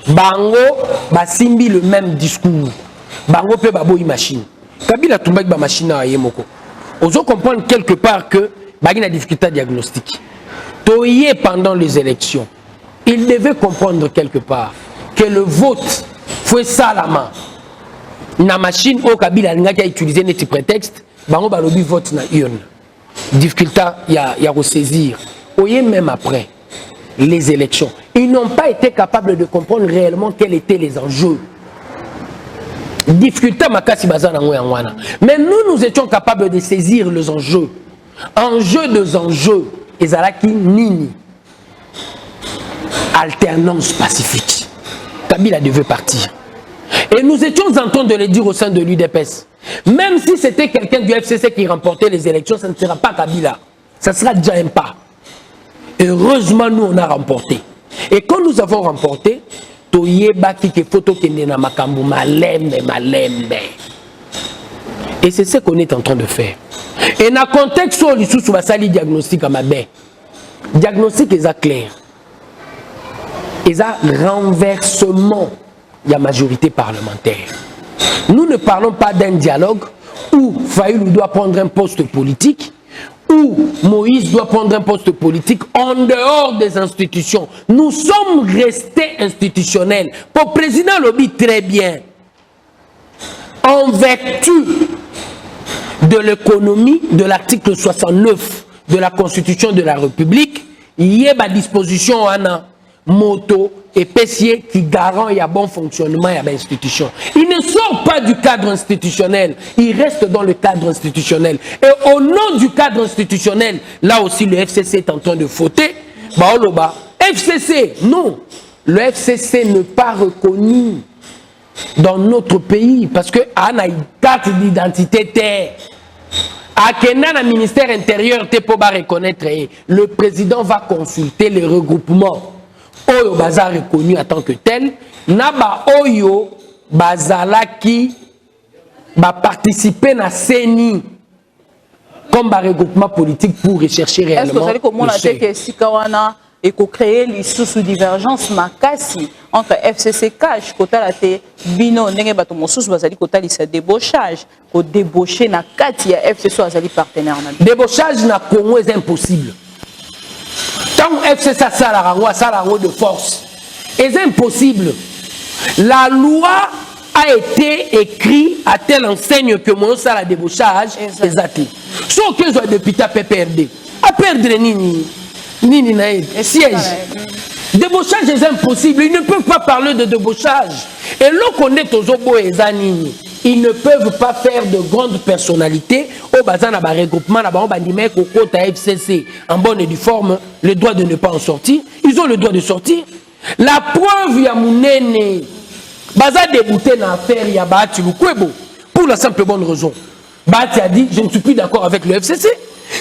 Bango basimbi le même discours. Bango pe babo machine. Kabila tumbaki ba machine à yemoko. Ozo comprendre quelque part que bagi na difficulté diagnostique. Toyé pendant les élections, il devait comprendre quelque part que le vote faut ça la main. Na machine au Kabila nga qui a utilisé net prétexte, bango balobi vote na urne. Difficulté y a ressaisir. Oyé même après les élections, ils n'ont pas été capables de comprendre réellement quels étaient les enjeux. Difficulté makasi bazana ngwana. Mais nous étions capables de saisir les enjeux. Enjeux des enjeux, ezalaki nini? Alternance pacifique. Kabila devait partir. Et nous étions en train de le dire au sein de l'UDPS. Même si c'était quelqu'un du FCC qui remportait les élections, ça ne sera pas Kabila. Ça sera déjà un pas. Heureusement, nous, on a remporté. Et quand nous avons remporté, et c'est ce qu'on est en train de faire. Et dans le contexte où il y a un diagnostic à ma baie, le diagnostic est clair. Il y a un renversement de la majorité parlementaire. Nous ne parlons pas d'un dialogue où Fayoulou doit prendre un poste politique, où Moïse doit prendre un poste politique en dehors des institutions. Nous sommes restés institutionnels. Pour le président Lobi, très bien. En vertu de l'économie de l'article 69 de la Constitution de la République, il y a une disposition à moto et pessier qui garant un bon fonctionnement de l'institution. Il ne sort pas du cadre institutionnel, il reste dans le cadre institutionnel. Et au nom du cadre institutionnel, là aussi le FCC est en train de fauter. FCC, non, le FCC n'est pas reconnu dans notre pays parce que a une carte d'identité. Akenda na ministère intérieur te po ba reconnaître le président va consulter les regroupements Oyo Baza reconnu en tant que tel Naba Oyo Bazalaki va participer na CENI comme un regroupement politique pour rechercher réellement. Est-ce que vous allez comment la tête que Sikawana et qu'on crée les sous-divergences makasi entre FCC Cash côté la té bino ndenge bato mosusu bazali côté lisa débauchage ko débaucher na kati ya FCC azali partenaire na débauchage na Congo est impossible. Tant FCC ça la rango de force est impossible. La loi a été écrite à telle enseigne que mon ça la débauchage exact. Sauf que les députés à PPRD à perdre Nini siège. Débauchage est impossible. Ils ne peuvent pas parler de débauchage. Et là qu'on est aux Obo et Zanini, ils ne peuvent pas faire de grandes personnalités au bazar à regroupement à Bandimé, au côté FCC en bonne et due forme, le droit de ne pas en sortir. Ils ont le droit de sortir. La preuve, il y a Mounene. Bazar débouté dans l'affaire, il y a Bahati Lukwebo. Pour la simple bonne raison. Bahati a dit, je ne suis plus d'accord avec le FCC.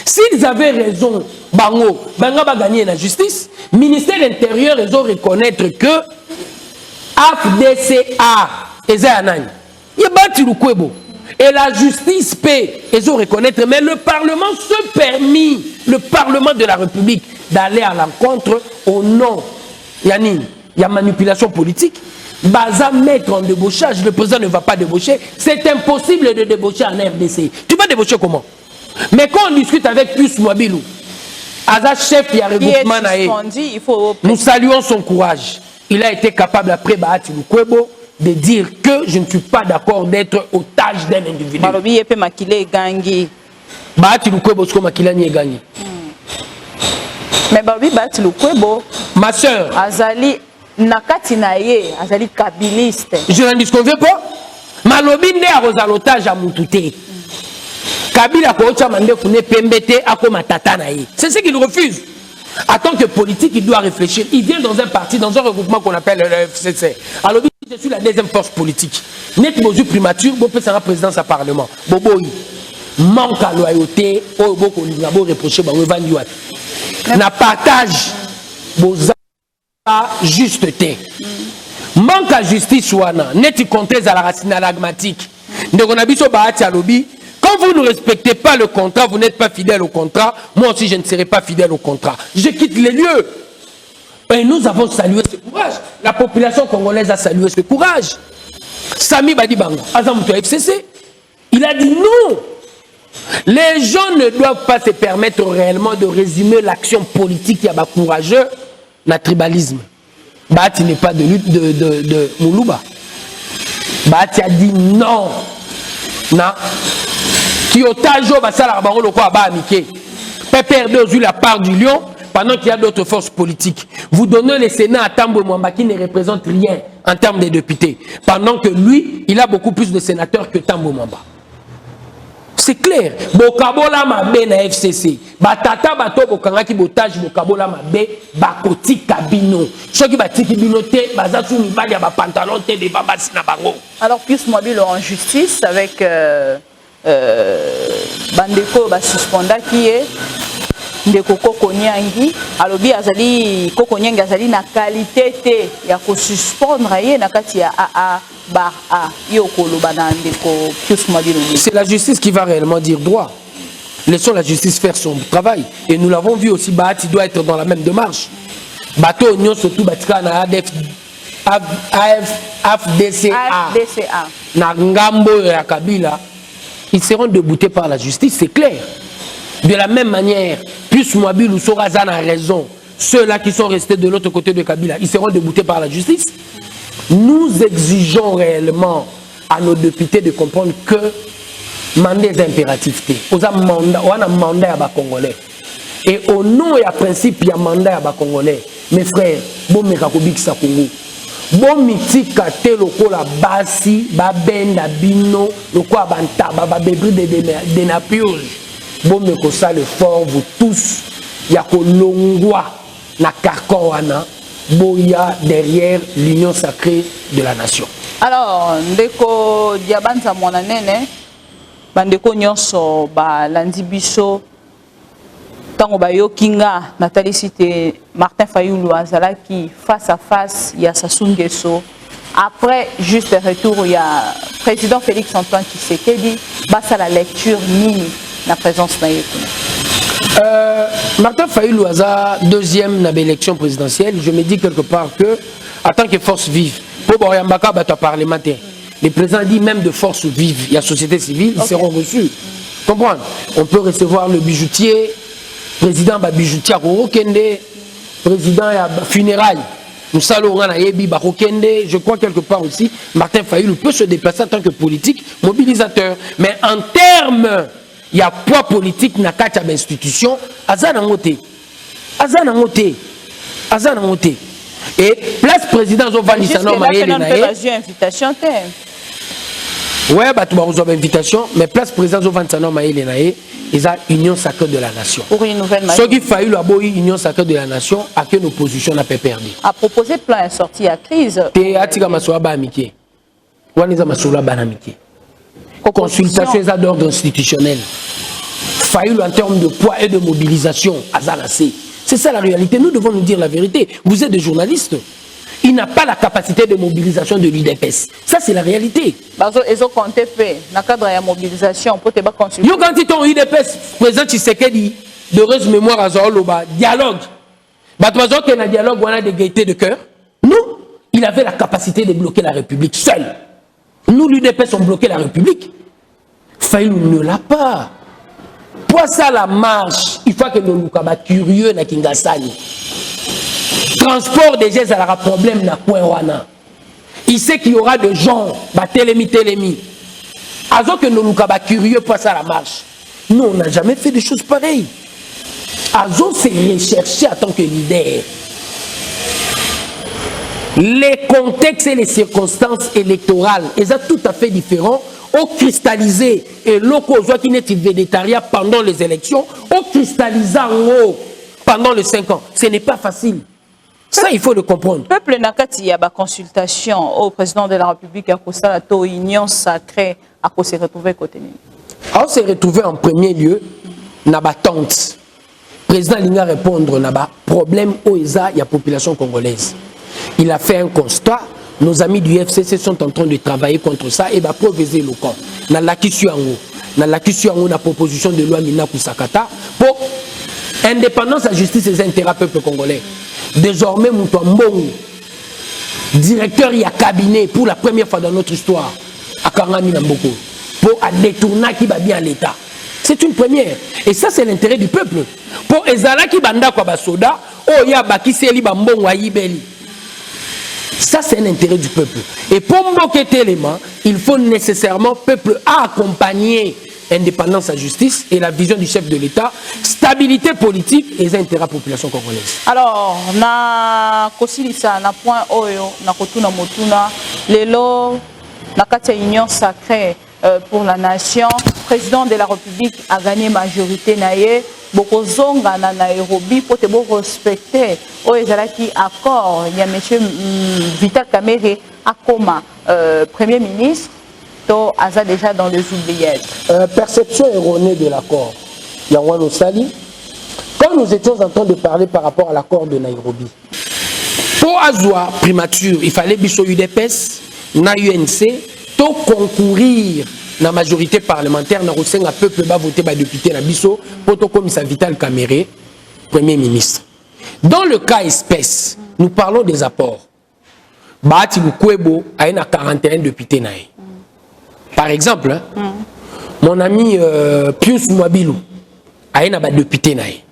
S'ils avaient raison, Bango va gagner la justice. Ministère de l'Intérieur, ils ont reconnaître que AFDCA, ils ont Bahati Lukwebo. Et la justice paie, ils ont reconnaître. Mais le Parlement se permet, le Parlement de la République, d'aller à l'encontre au nom. Il y a manipulation politique. Baza mettre en débauchage, le président ne va pas débaucher. C'est impossible de débaucher en RDC. Tu vas débaucher comment? Mais quand on discute avec Pius Mwabilou, Aza chef, il y a regroupement naé. Nous saluons son courage. Il a été capable après Bahati Lukwebo de dire que je ne suis pas d'accord d'être otage d'un individu. Bahati Lukwebo, c'est comme Makila ni gagné. Mais Bahati Lukwebo, ma soeur, Azali nakati naye, Azali kabiliste. Je n'en disconviens pas. Malobi ne a rosalotage à Moutouté. Kabila Kocha Mande Fune Pembete Akoma Tata naye. C'est ce qu'il refuse. En tant que politique, il doit réfléchir. Il vient dans un parti, dans un regroupement qu'on appelle le FCC. Alors, je suis la deuxième force politique. Net Bozu primature, Bopé sera président à Parlement. Boboï. Manque à loyauté, Oboko Lingabo reproché, Bawevan Yuat. Na partage, Boza, justeté. Manque à justice, Wana. Net comptez à la racine alagmatique. Ndegonabiso Bahati Alobi. Quand vous ne respectez pas le contrat, vous n'êtes pas fidèle au contrat. Moi aussi, je ne serai pas fidèle au contrat. Je quitte les lieux. Et nous avons salué ce courage. La population congolaise a salué ce courage. Sami Badibango, Azamuto FCC, il a dit non. Les gens ne doivent pas se permettre réellement de résumer l'action politique qui a courageux, le tribalisme. Bahati n'est pas de lutte de Moulouba. Bahati a dit non. Non. Qui otage au Bassala Rabaro le quoi à Miké. PPRD a eu la part du lion pendant qu'il y a d'autres forces politiques. Vous donnez le Sénat à Tambo Mwamba qui ne représente rien en termes de députés. Pendant que lui, il a beaucoup plus de sénateurs que Tambo Mwamba. C'est clair. Bokabola Mabe na FCC. Batata bato bokanga ki botage Bokabola Mabe bakoti kabino. Ceux qui batiki binoté bazatu mibali ya ba pantalon te de babasi na bango. Alors Pius Mwabilou en justice avec Bandeko ba suspendat qui est Ndeko Koko Nyangi alobi azali Koko Nyangi azali na qualité te ya ko suspendre ye na kati ya AA bar A yokolo bana Ndeko Pius Mwabilou. C'est la justice qui va réellement dire droit. Laissons la justice faire son travail et nous l'avons vu aussi. Bahati doit être dans la même démarche. Bateau Union surtout Batika na AFDCA na ngambo ya Kabila. Ils seront déboutés par la justice, c'est clair. De la même manière, plus Mwabilou Sorazan a raison, ceux-là qui sont restés de l'autre côté de Kabila, ils seront déboutés par la justice. Nous exigeons réellement à nos députés de comprendre que mandat est impératif. On a un mandat à Congolais. Et au nom et à principe, il y a un mandat à Congolais. Mes frères, bon Mekakobik Sakongo. Bon mitika te loko la basi ba benda bino loko abantaba ba bébri de napiol. Bon meko ça le fort vous tous ya kolongwa na carcan wana boya derrière l'union sacrée de la nation. Alors Ndeko Diabanza Monanene bandeko nyonso balandi biso tango bayo kinga Nathalie Cité Martin Fayulu azalaki face à face ya Sassou Nguesso. Après juste retour il y a président Félix Antoine Tshisekedi basa la lecture nini la présence na yekuna. Martin Fayulu aza deuxième na l'élection présidentielle, je me dis quelque part que en tant que force vive pour Boyambaka bato parlementaire, les présidents dit même de force vive, il y a société civile, ils seront reçus. Comprendre? On peut recevoir le bijoutier, président ba bijoutier Rokende, président ya funérailles. Nous salons à Yebi Barokende, je crois quelque part aussi, Martin Fayulu peut se déplacer en tant que politique mobilisateur. Mais en termes, il y a poids politique dans quatre institutions, Azanangote. Azanangote. Azanangote. Et place président Zovani Sanon Maël invitation. Ouais, bah tu vas recevoir invitation, mais place président Zovani Sanon Maël ils ont union sacrée de la nation. Pour une nouvelle Ce qui faillit la union sacrée de la nation, à quelle opposition n'a pas perdu. A proposé plan sorti à crise. Consultation d'ordre institutionnel. Faillit en termes de poids et de mobilisation à Zanacé. C'est ça la réalité. Nous devons nous dire la vérité. Vous êtes des journalistes. Il n'a pas la capacité de mobilisation de l'UDPS. Ça, c'est la réalité. Ils ont compté dans le cadre de la mobilisation pour te consulter. Yo, quand ils ont UDPS, président Tshisekedi, de heureuse mémoire à Zaholoba, dialogue. Batouazo, qu'il y a un dialogue, on a des gaietés de cœur. Nous, il avait la capacité de bloquer la République seul. Nous, l'UDPS, ont bloqué la République. Faïlou ne l'a pas. Pour ça, la marche, il faut que nous soyons curieux na Kingasani. Transport des gestes à la problème na Kouenwana. Il sait qu'il y aura des gens, télémi. Azo que nous sommes curieux pour ça la marche. Nous, on n'a jamais fait des choses pareilles. Azo s'est recherché en tant que leader. Les contextes et les circonstances électorales, ils sont tout à fait différents. Au cristallisé et locaux qui n'est végétarien pendant les élections, au cristallisé en haut pendant les 5 ans. Ce n'est pas facile. Ça, il faut le comprendre. Peuple Nakati, il y a une consultation au président de la République à Kosalato, union sacrée, à quoi se retrouver côté. On s'est retrouvé en premier lieu, na ba tente. Président Linga répondre na ba problème OESA, il y a population congolaise. Il a fait un constat. Nos amis du FCC sont en train de travailler contre ça et va proviser le camp. Na lakisuango, na proposition de loi Mina Kusakata pour indépendance, la justice et intérêts peuple congolais. Désormais, Moutouambong, directeur il y a cabinet pour la première fois dans notre histoire à Kangami Namboko pour détourner qui va bien à l'État. C'est une première. Et ça, c'est l'intérêt du peuple. Pour Ezala qui banda kwa basoda, oh ya bakiseli bambong wa yibeli. Ça, c'est un intérêt du peuple. Et pour moquer l'élément, il faut nécessairement peuple accompagner indépendance à justice et la vision du chef de l'État, stabilité politique et les intérêts de la population congolaise. Alors, na kosilisa na point oyo na kotuna motuna lelo na katia union sacrée pour la nation, président de la République a gagné majorité naie. Bokozonga na Nairobi pour te respecter au ezalaki accord il y a monsieur Vital Kamerhe Akoma premier ministre to aza déjà dans les oubliettes. Perception erronée de l'accord. Yawano Sali. Quand nous étions en train de parler par rapport à l'accord de Nairobi, pour Azwa primature, il fallait biso UDPS na UNC to concourir la majorité parlementaire n'a reçu un peuple va voter par député na biso pour to comme ça Vital Kamerhe premier ministre. Dans le cas espèce, nous parlons des apports. Bahati Lukwebo a une 41 députés naé. Par exemple, mon ami Pius Mwabilou a une député naé.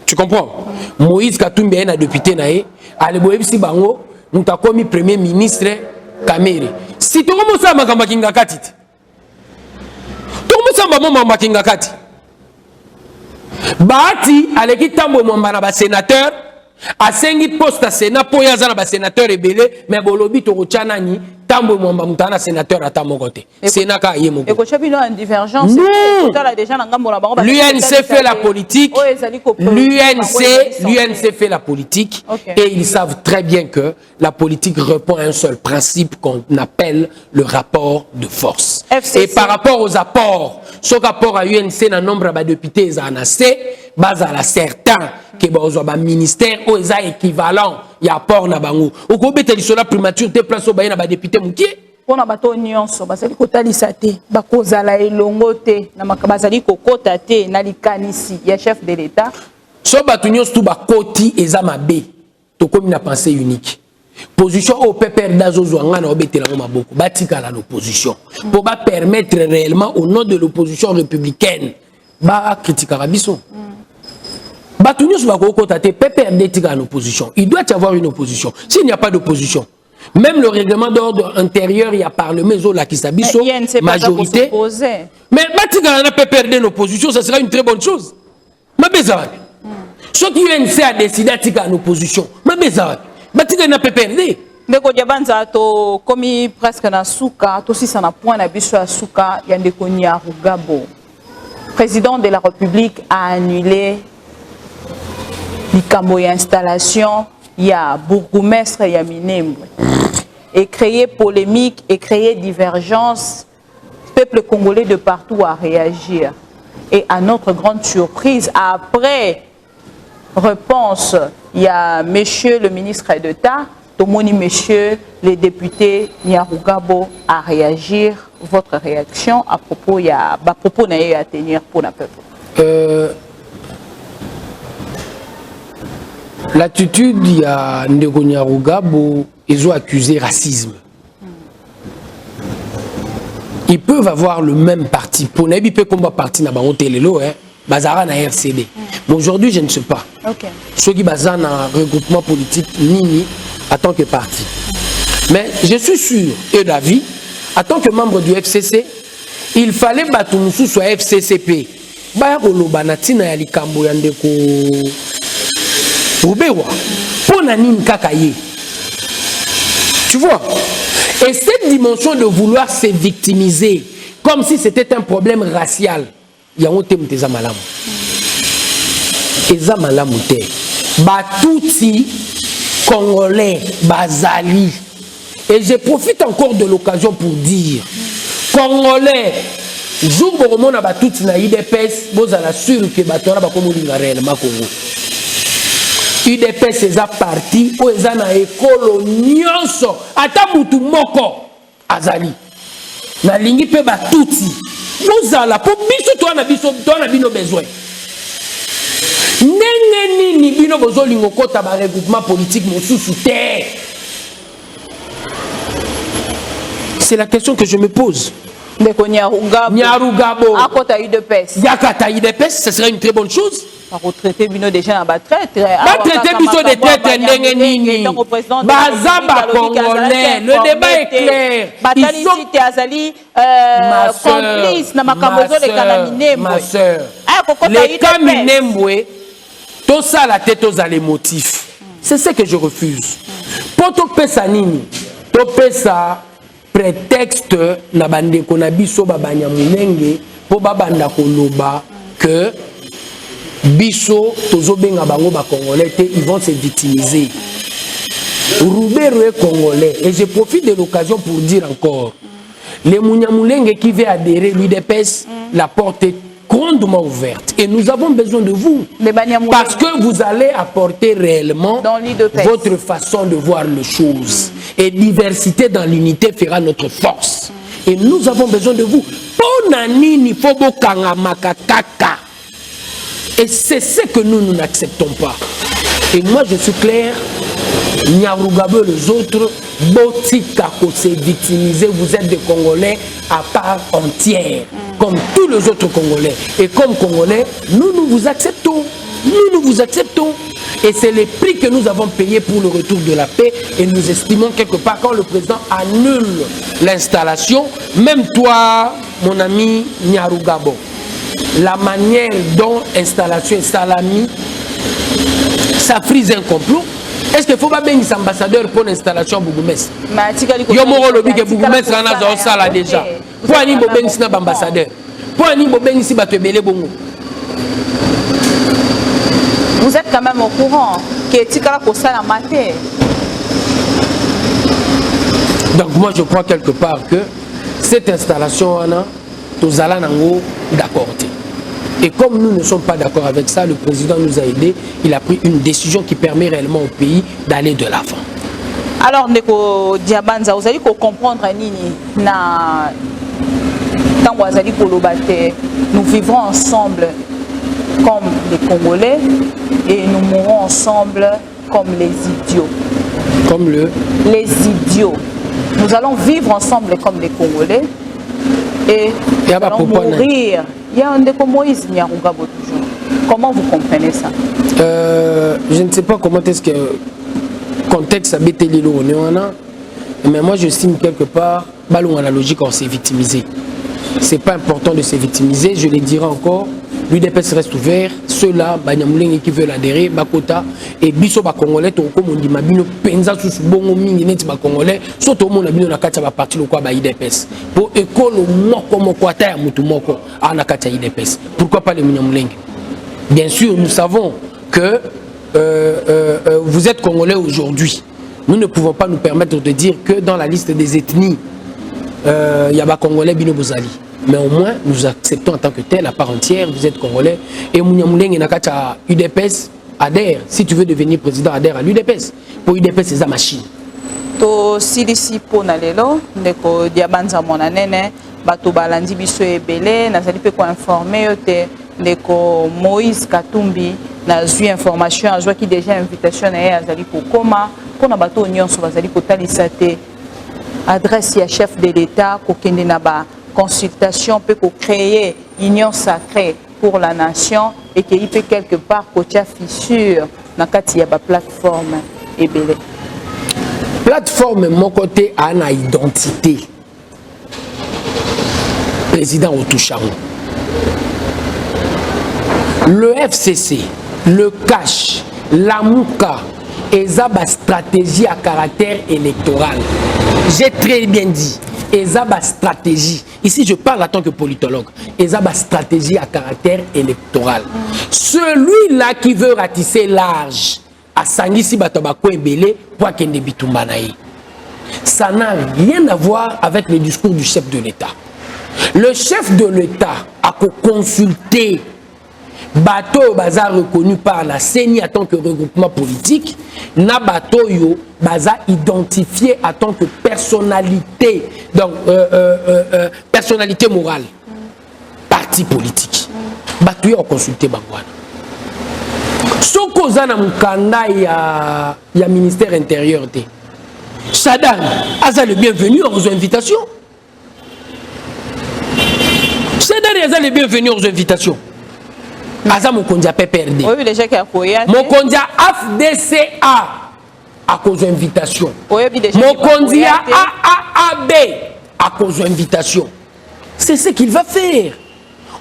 Tu comprends? Moïse Katumbi a une député naé. Aleboebisi bango, nous ta commis premier ministre Kamerhe. Si tu commences à makambakinga katiti. Bahati aleki tambo mwamba na ba sénateur asengi poste à sénat po yaza na ba sénateur ebele mais bolobi to rochana ni tambo mwamba mutana sénateur ata mokote sénat ka yemo et ko chabi no divergence total déjà na ngambo na bango l'UNC fait la politique l'UNC fait la politique et ils savent très bien que la politique répond à un seul principe qu'on appelle le rapport de force. Et par rapport aux apports ce rapport à UNC na nombre de députés en assez base à la certain que bazo ba ministère o eza équivalent ya apport na bango oko beteli sola primature te place o ba na ba député mukie pona bato nyonso bazali kotalisa te bakozala elongo te na makabazali kokota te na likanisi ya chef de l'état so bato nyonso tu bakoti eza mabe to komi na pensée unique position au PPR d'Azozo ngana obetela maboko batika la l'opposition pour ba permettre réellement au nom de l'opposition républicaine ba critiquer Rabiso bato nyonso bakokota te PPR d'etika l'opposition il doit y avoir une opposition s'il n'y a pas d'opposition. Même le règlement d'ordre intérieur, il y a parlement, majorité. Mais si on peut perdre une opposition, ça sera une très bonne chose. Mais ceux qui a décidé de une opposition, mais on peut perdre. Ndeko Diabanza to komi presque na suka to si sana point na biso ya suka ya ndeko Nyarugabo. Président de la République a annulé likambo ya installation ya bourgmestre ya Minembwe et créé polémique et créé divergence. Peuple congolais de partout a réagir. Et à notre grande surprise, après réponse, il y a monsieur le ministre d'État, Tomoni monsieur le député Nyarugabo à réagir. Votre réaction à propos, il y a propos à tenir pour le peuple. L'attitude, il y a Ndeko Nyarugabo, ils ont accusé racisme. Ils peuvent avoir le même parti. Pour n'abi peut combat parti na bango telelo bazara na RCD. Mais aujourd'hui, je ne sais pas. Okay. Ceux qui basent un regroupement politique nini en tant que parti. Mais je suis sûr et d'avis, en tant que membre du FCC, il fallait battre nous sur FCCP. Baya koloba na tina ya likambo ya ndeko Rubewa. Pour nani kakaye. Tu vois? Et cette dimension de vouloir se victimiser, comme si c'était un problème racial, il y a un thème de Zamalam. Et Zamalam, Batouti, Congolais, Bazali. Et je profite encore de l'occasion pour dire, Congolais, jour où on a Batouti na IDPS, vous allez sûr que Batora va comme réellement Congo. UDPS eza parti o eza na ekolo nyonso ata mutu moko azali na lingi pe batuti bozala po biso to na bino besoin ndenge nini bino bozolingo kota ba regroupement politique mosusu te. C'est la question que je me pose. Ndeko Nyarugabo akota UDPS yakata UDPS, ce serait une très bonne chose. Par retraiter bino déjà na ba traite. Ba traiter biso de traite ndenge nini. Bazaba congolais, le débat est clair. Batali cité azali complice na makambozo le kana Minembwe. Ma sœur. Les cas Minembwe, tout ça la tête aux les motifs. C'est ce que je refuse. Pour to pesa nini? To pesa prétexte na bande kona biso babanya munenge po babanda koloba que biso tozobenga bango ba congolais te, ils vont se victimiser. Roubero est congolais et je profite de l'occasion pour dire encore les Munyamulenge qui veulent adhérer l'UDPS, la porte est grandement ouverte et nous avons besoin de vous parce que vous allez apporter réellement votre façon de voir les choses et diversité dans l'unité fera notre force et nous avons besoin de vous. Ponanini fobo kanga makakaka. Et c'est ce que nous n'acceptons pas. Et moi je suis clair, Nyarugabo et les autres, Botika ko se victimiser, vous êtes des Congolais à part entière, comme tous les autres Congolais. Et comme Congolais, nous vous acceptons. Nous vous acceptons. Et c'est le prix que nous avons payé pour le retour de la paix. Et nous estimons quelque part quand le président annule l'installation, même toi, mon ami Nyarugabo, la manière dont l'installation est salami, ça frise un complot. Est-ce qu'il faut pas bien des ambassadeurs pour l'installation Bougumès? Yo moro lobi que Bougumès rana za sala déjà. Pour ani boben sina ambassadeur. Pour ani boben si bato belé bongo. Vous êtes quand même au courant que Tikala ko sala maté. Donc moi je crois quelque part que cette installation Anna tozala nango d'accord. Et comme nous ne sommes pas d'accord avec ça, le président nous a aidés. Il a pris une décision qui permet réellement au pays d'aller de l'avant. Alors, Ndeko Diabanza, vous allez comprendre nini na tango azali kolobate, nous vivrons ensemble comme les Congolais et nous mourrons ensemble comme les idiots. Comme les idiots. Nous allons vivre ensemble comme les Congolais et nous allons mourir. Il y a un Ndeko Moïse Nyarugabo toujours. Comment vous comprenez ça? Je ne sais pas comment est-ce que contexte a bêté les lots, mais moi je signe quelque part, ballon à la logique, on s'est victimisé. C'est pas important de se victimiser, je le dirai encore. L'UDPS reste ouvert, ceux-là, qui veulent adhérer, Bakota, et Biso Congolais, comme on dit, Mabino, Penza, Susubongo, Mingi, Net, Congolais, surtout au monde, Mabino, Nakata, va partir le quoi, UDPS. Pour école, Moko, Mokwata, Mutumoko, Anakata, UDPS. Pourquoi pas les Mignamling? Bien sûr, nous savons que vous êtes Congolais aujourd'hui. Nous ne pouvons pas nous permettre de dire que dans la liste des ethnies, il y a des Congolais Bino Bozali. Mais au moins, nous acceptons en tant que tel, à part entière, vous êtes Congolais. Et Mouniamouleng et Nakata UDPS adhère. Si tu veux devenir président, adhère à l'UDPS. Pour l'UDPS, c'est sa machine. To silisi pona lelo, Ndeko Diabanza monanene, bato balandi biso ebele, nazali pe ko informer yote, Ndeko Moïse Katumbi, nazui information, azwa ki déjà invitation na ye azali ko koma, pona bato nyonso bazali ko talisate adresse ya chef de l'État ko kende na ba consultation peut créer union sacrée pour la nation et qu'il peut quelque part côté fissure dans kati ya ba plateforme ebele. Plateforme mon côté a une identité. Président Otoucharou. Le FCC, le CASH, la MOUKA et ça stratégie à caractère électoral. J'ai très bien dit. Et ça stratégie. Ici, je parle en tant que politologue. Et ça stratégie à caractère électoral. Celui-là qui veut ratisser large à Sangisi Batobako Ebele pour Kende Bitumbanaï. Ça n'a rien à voir avec le discours du chef de l'État. Le chef de l'État a consulté Bato Baza reconnu par la CENI en tant que regroupement politique, na Bato Yo Baza identifié en tant que personnalité, donc personnalité morale, parti politique. Bato Yo a consulté Bangwana. Soko Zana Mukanda ya ministère intérieur de Sadar, Aza le bienvenu aux invitations. Sadar Aza le bienvenu aux invitations. Aza Mokonzi a PPRD. Oui, déjà qu'il y a Koya. Mokonzi a FDCA à cause d'invitation. Mokonzi a AAAB à cause d'invitation. C'est ce qu'il va faire.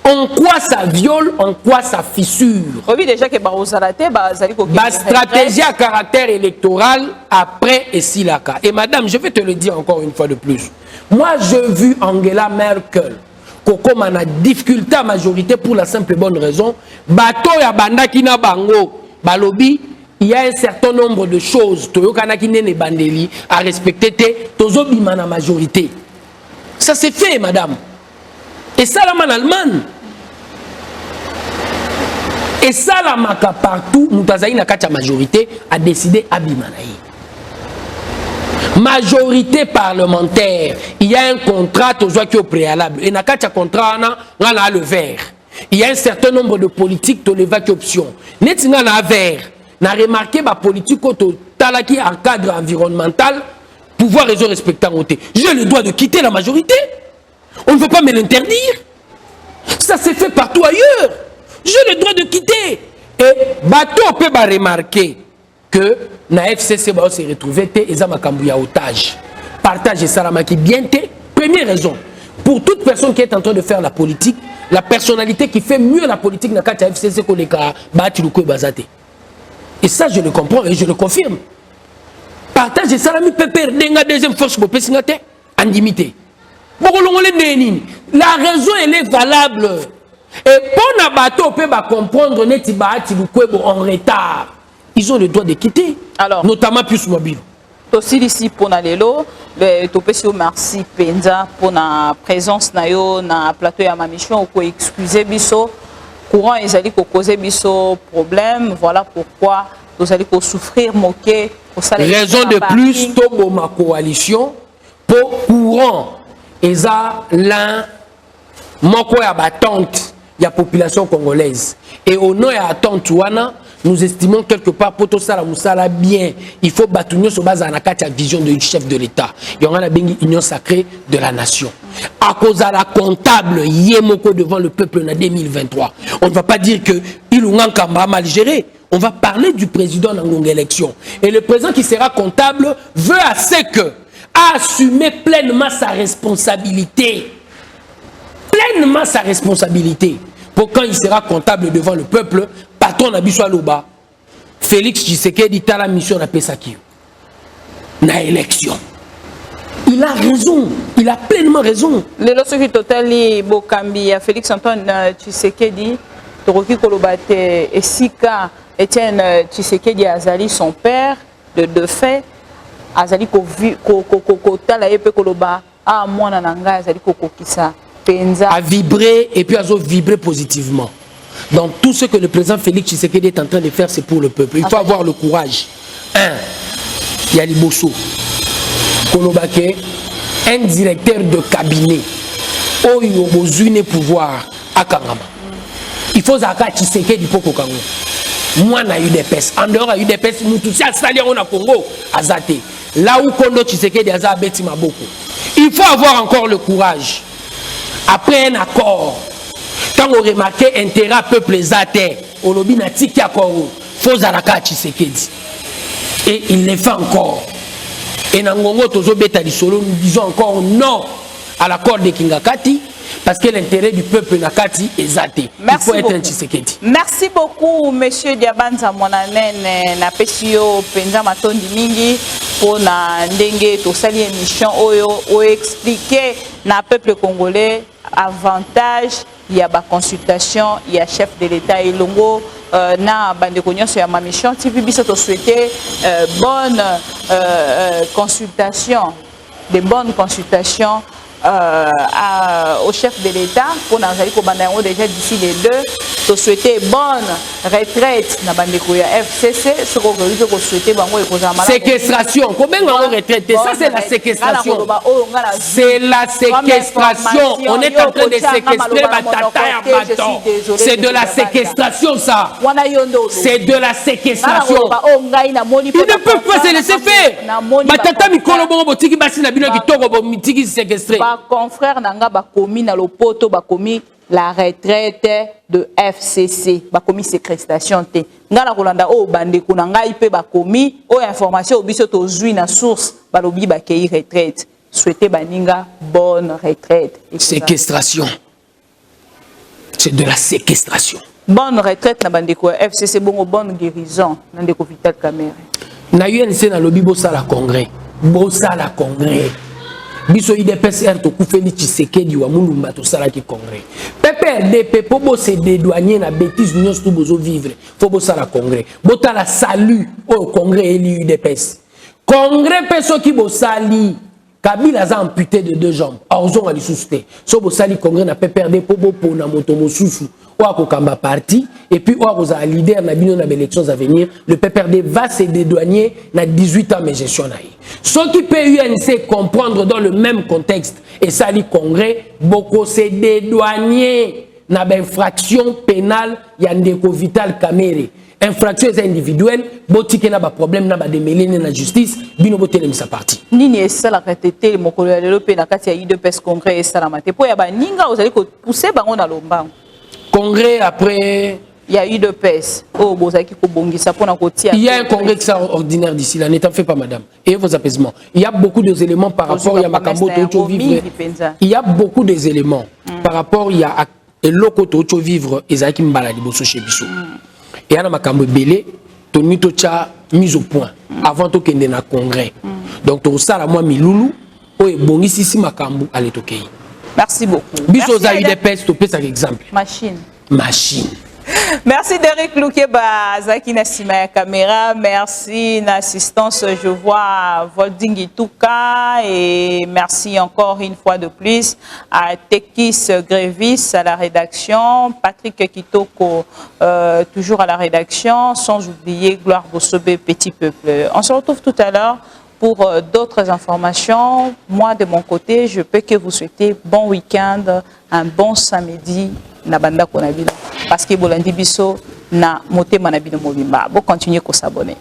En quoi ça viole, en quoi ça fissure. Oui, déjà que ma stratégie à caractère électoral après et Silaka. Et madame, je vais te le dire encore une fois de plus. Moi, j'ai vu Angela Merkel. Comme on a difficulté à majorité pour la simple et bonne raison, bato ya banda kina bango, balobi, il y a un certain nombre de choses à respecter, tozo bima na majorité. Ça c'est fait, madame. Et ça la man Allemagne. Et ça la maka partout, Moutazaï na kacha majorité a décidé à bimanaï. Majorité parlementaire, il y a un contrat au préalable. Et dans le contrat, on a le vert. Il y a un certain nombre de politiques qui ont l'évacuation option. Net on a vert. On a remarqué que la politique qui en cadre environnemental, pouvoir réseau respectant. J'ai le droit de quitter la majorité. On ne veut pas me l'interdire. Ça s'est fait partout ailleurs. J'ai le droit de quitter. Et bateau peut remarquer que na FCC va se retrouver et ça m'a cambié à otage. Partage et Salamaki bien té. Première raison, pour toute personne qui est en train de faire la politique, la personnalité qui fait mieux la politique na kata FCC ko leka batiluko bazate. Et ça je le comprends et je le confirme. Partage et Salami peut perdre la deuxième force pour pesingate en limité. La raison elle est valable. Et pour na bateau peut comprendre neti batiluko en retard. Ils ont le droit de quitter. Alors, notamment plus mobile. Aussi ici pour Nalelo, topesi merci penza pour la présence na yo na plateau ya ma mission ko excuser biso courant ezali ko causer biso problème voilà pourquoi vous allez ko souffrir moquer raison de plus tobo ma coalition pour courant eza l'un moko ya batante ya population congolaise et au nom ya attente wana nous estimons quelque part pour tout ça la musala bien il faut battre sur base à la vision du chef de l'État il y aura la union sacrée de la nation à cause de la comptable yemoko devant le peuple en 2023 on ne va pas dire que il ou Kamba mal géré on va parler du président dans une élection et le président qui sera comptable veut assez que assumer pleinement sa responsabilité pour quand il sera comptable devant le peuple patron Abisso Aloba Félix Tshisekedi ta la mission na Pesaki na élection il a raison il a pleinement raison le lorsque totali bokambi ya Félix Antoine Tshisekedi toroki kolobate esika Etienne Tshisekedi azali son père de fait azali ko tala yepe koloba a mwana nanga azali ko kokisa penza a vibrer et puis a vibrer positivement. Donc tout ce que le président Félix Tshisekedi est en train de faire, c'est pour le peuple. Il faut avoir le courage. Il y a Liboso, Kolobake, un directeur de cabinet, où il y a besoin de pouvoir à Kangama. Il faut Zaka Tshisekedi pour Kokango. Moi, on a eu des pestes. En dehors, il y a eu des pestes. Nous tous, on a Congo, Azate. Là où Kondo Tshisekedi a Zabeti Maboko. Il faut avoir encore le courage. Après un accord, quand on remarque intérêt peuple zate, on lobby na tiki accord, faut Zalaka Tshisekedi. Et il le fait encore. Et Nangongo Tozo Beta di Solo, nous disons encore non à l'accord de Kingakati, parce que l'intérêt du peuple Nakati est zate. Il faut être un Tshisekedi. Merci beaucoup, monsieur Diabanza Monanen, na Pesio Penza Matondi Mingi, pour na ndenge to sali émission o expliquer na peuple congolais avantage il y a ba consultation il y a chef de l'État et longo na bande connaissance ya ma mission TV biso to souhaiter bonne consultation de bonnes consultations au chef de l'État pour nous aller déjà d'ici les 2 to souhaiter bonne retraite na bandeko ya FCC ce qu'on veut souhaiter bango ekozama séquestration combien on retraité ça c'est la séquestration c'est la séquestration on est en train de séquestrer Batata ya Baton c'est de la séquestration ça c'est de la séquestration ils ne peuvent pas se laisser faire Batata mikolo bongo botiki basi na bino kitoko bo mitiki séquestré confrère nanga ba komi na lopoto ba komi la retraite de FCC ba komi séquestration te ngala kolanda o bande ko nanga ipe ba komi o information obiso to zui na source ba lobi ba kei retraite souhaiter baninga bonne retraite séquestration c'est de la séquestration bonne retraite na bande ko FCC bongo bonne guérison na ndeko Vital Kamerhe na UNC na lobi bo sala congrès biso IDPS to kufeli Tshisekedi wa mulumba to sala ki congrès PPRD po bo se dédouaner na bêtise nyos to bozo vivre faut bo sala congrès bota la salut au congrès eli UDPS congrès peso ki bo sali Kabila a amputé de 2 jambes orzon ali susté so bo sali congrès na PPRD po bo pona moto mosusu ou Kamba parti et puis ou à leader na bino na élections à venir le PPRD va se dédouaner na 18 ans mais gestion naï ceux qui peut UNC comprendre dans le même contexte et ça li congrès beaucoup se dédouaner na infraction pénale ya ndeko Vital Kamerhe infraction individuelle botike na ba problème na ba démêler na justice bino botelemi sa parti nini esala katete mokolo ya lelo pe na kati ya IDPS congrès esala mate po ya ba ninga ozali ko pousser bango na lombango congrès après il y a eu de pèse oh bozaki ko bongisa pona ko tia il y a un congrès extraordinaire d'ici là n'étant fait pas madame et vos apaisements il y a beaucoup d'éléments par rapport à Makambo to vivre il y a beaucoup d'éléments par rapport il y a eloko to vivre ezaki mbala liboso chez biso et ana Makambo belé to nito cha mise au point avant to kende na congrès donc to sala moi milulu o ebongisi si Makambo ale tokei. Merci beaucoup. Biso za eu des pestes, tu peux par exemple. Machine. Merci Derek Loukeba, Zaki Nassima caméra, merci l'assistance, je vois Volding Itouka et merci encore une fois de plus à Tekis Grévis à la rédaction, Patrick Kitoko toujours à la rédaction, sans oublier Gloire Bossobé, Petit Peuple. On se retrouve tout à l'heure pour d'autres informations. Moi, de mon côté, je peux que vous souhaiter bon week-end, un bon samedi. Na banda konabila parce que bolandi biso na motema na bino mobimba bo continuer ko s'abonner.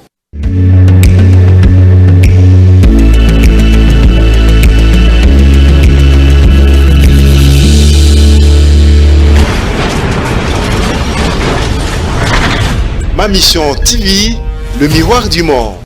Ma mission TV, le miroir du monde.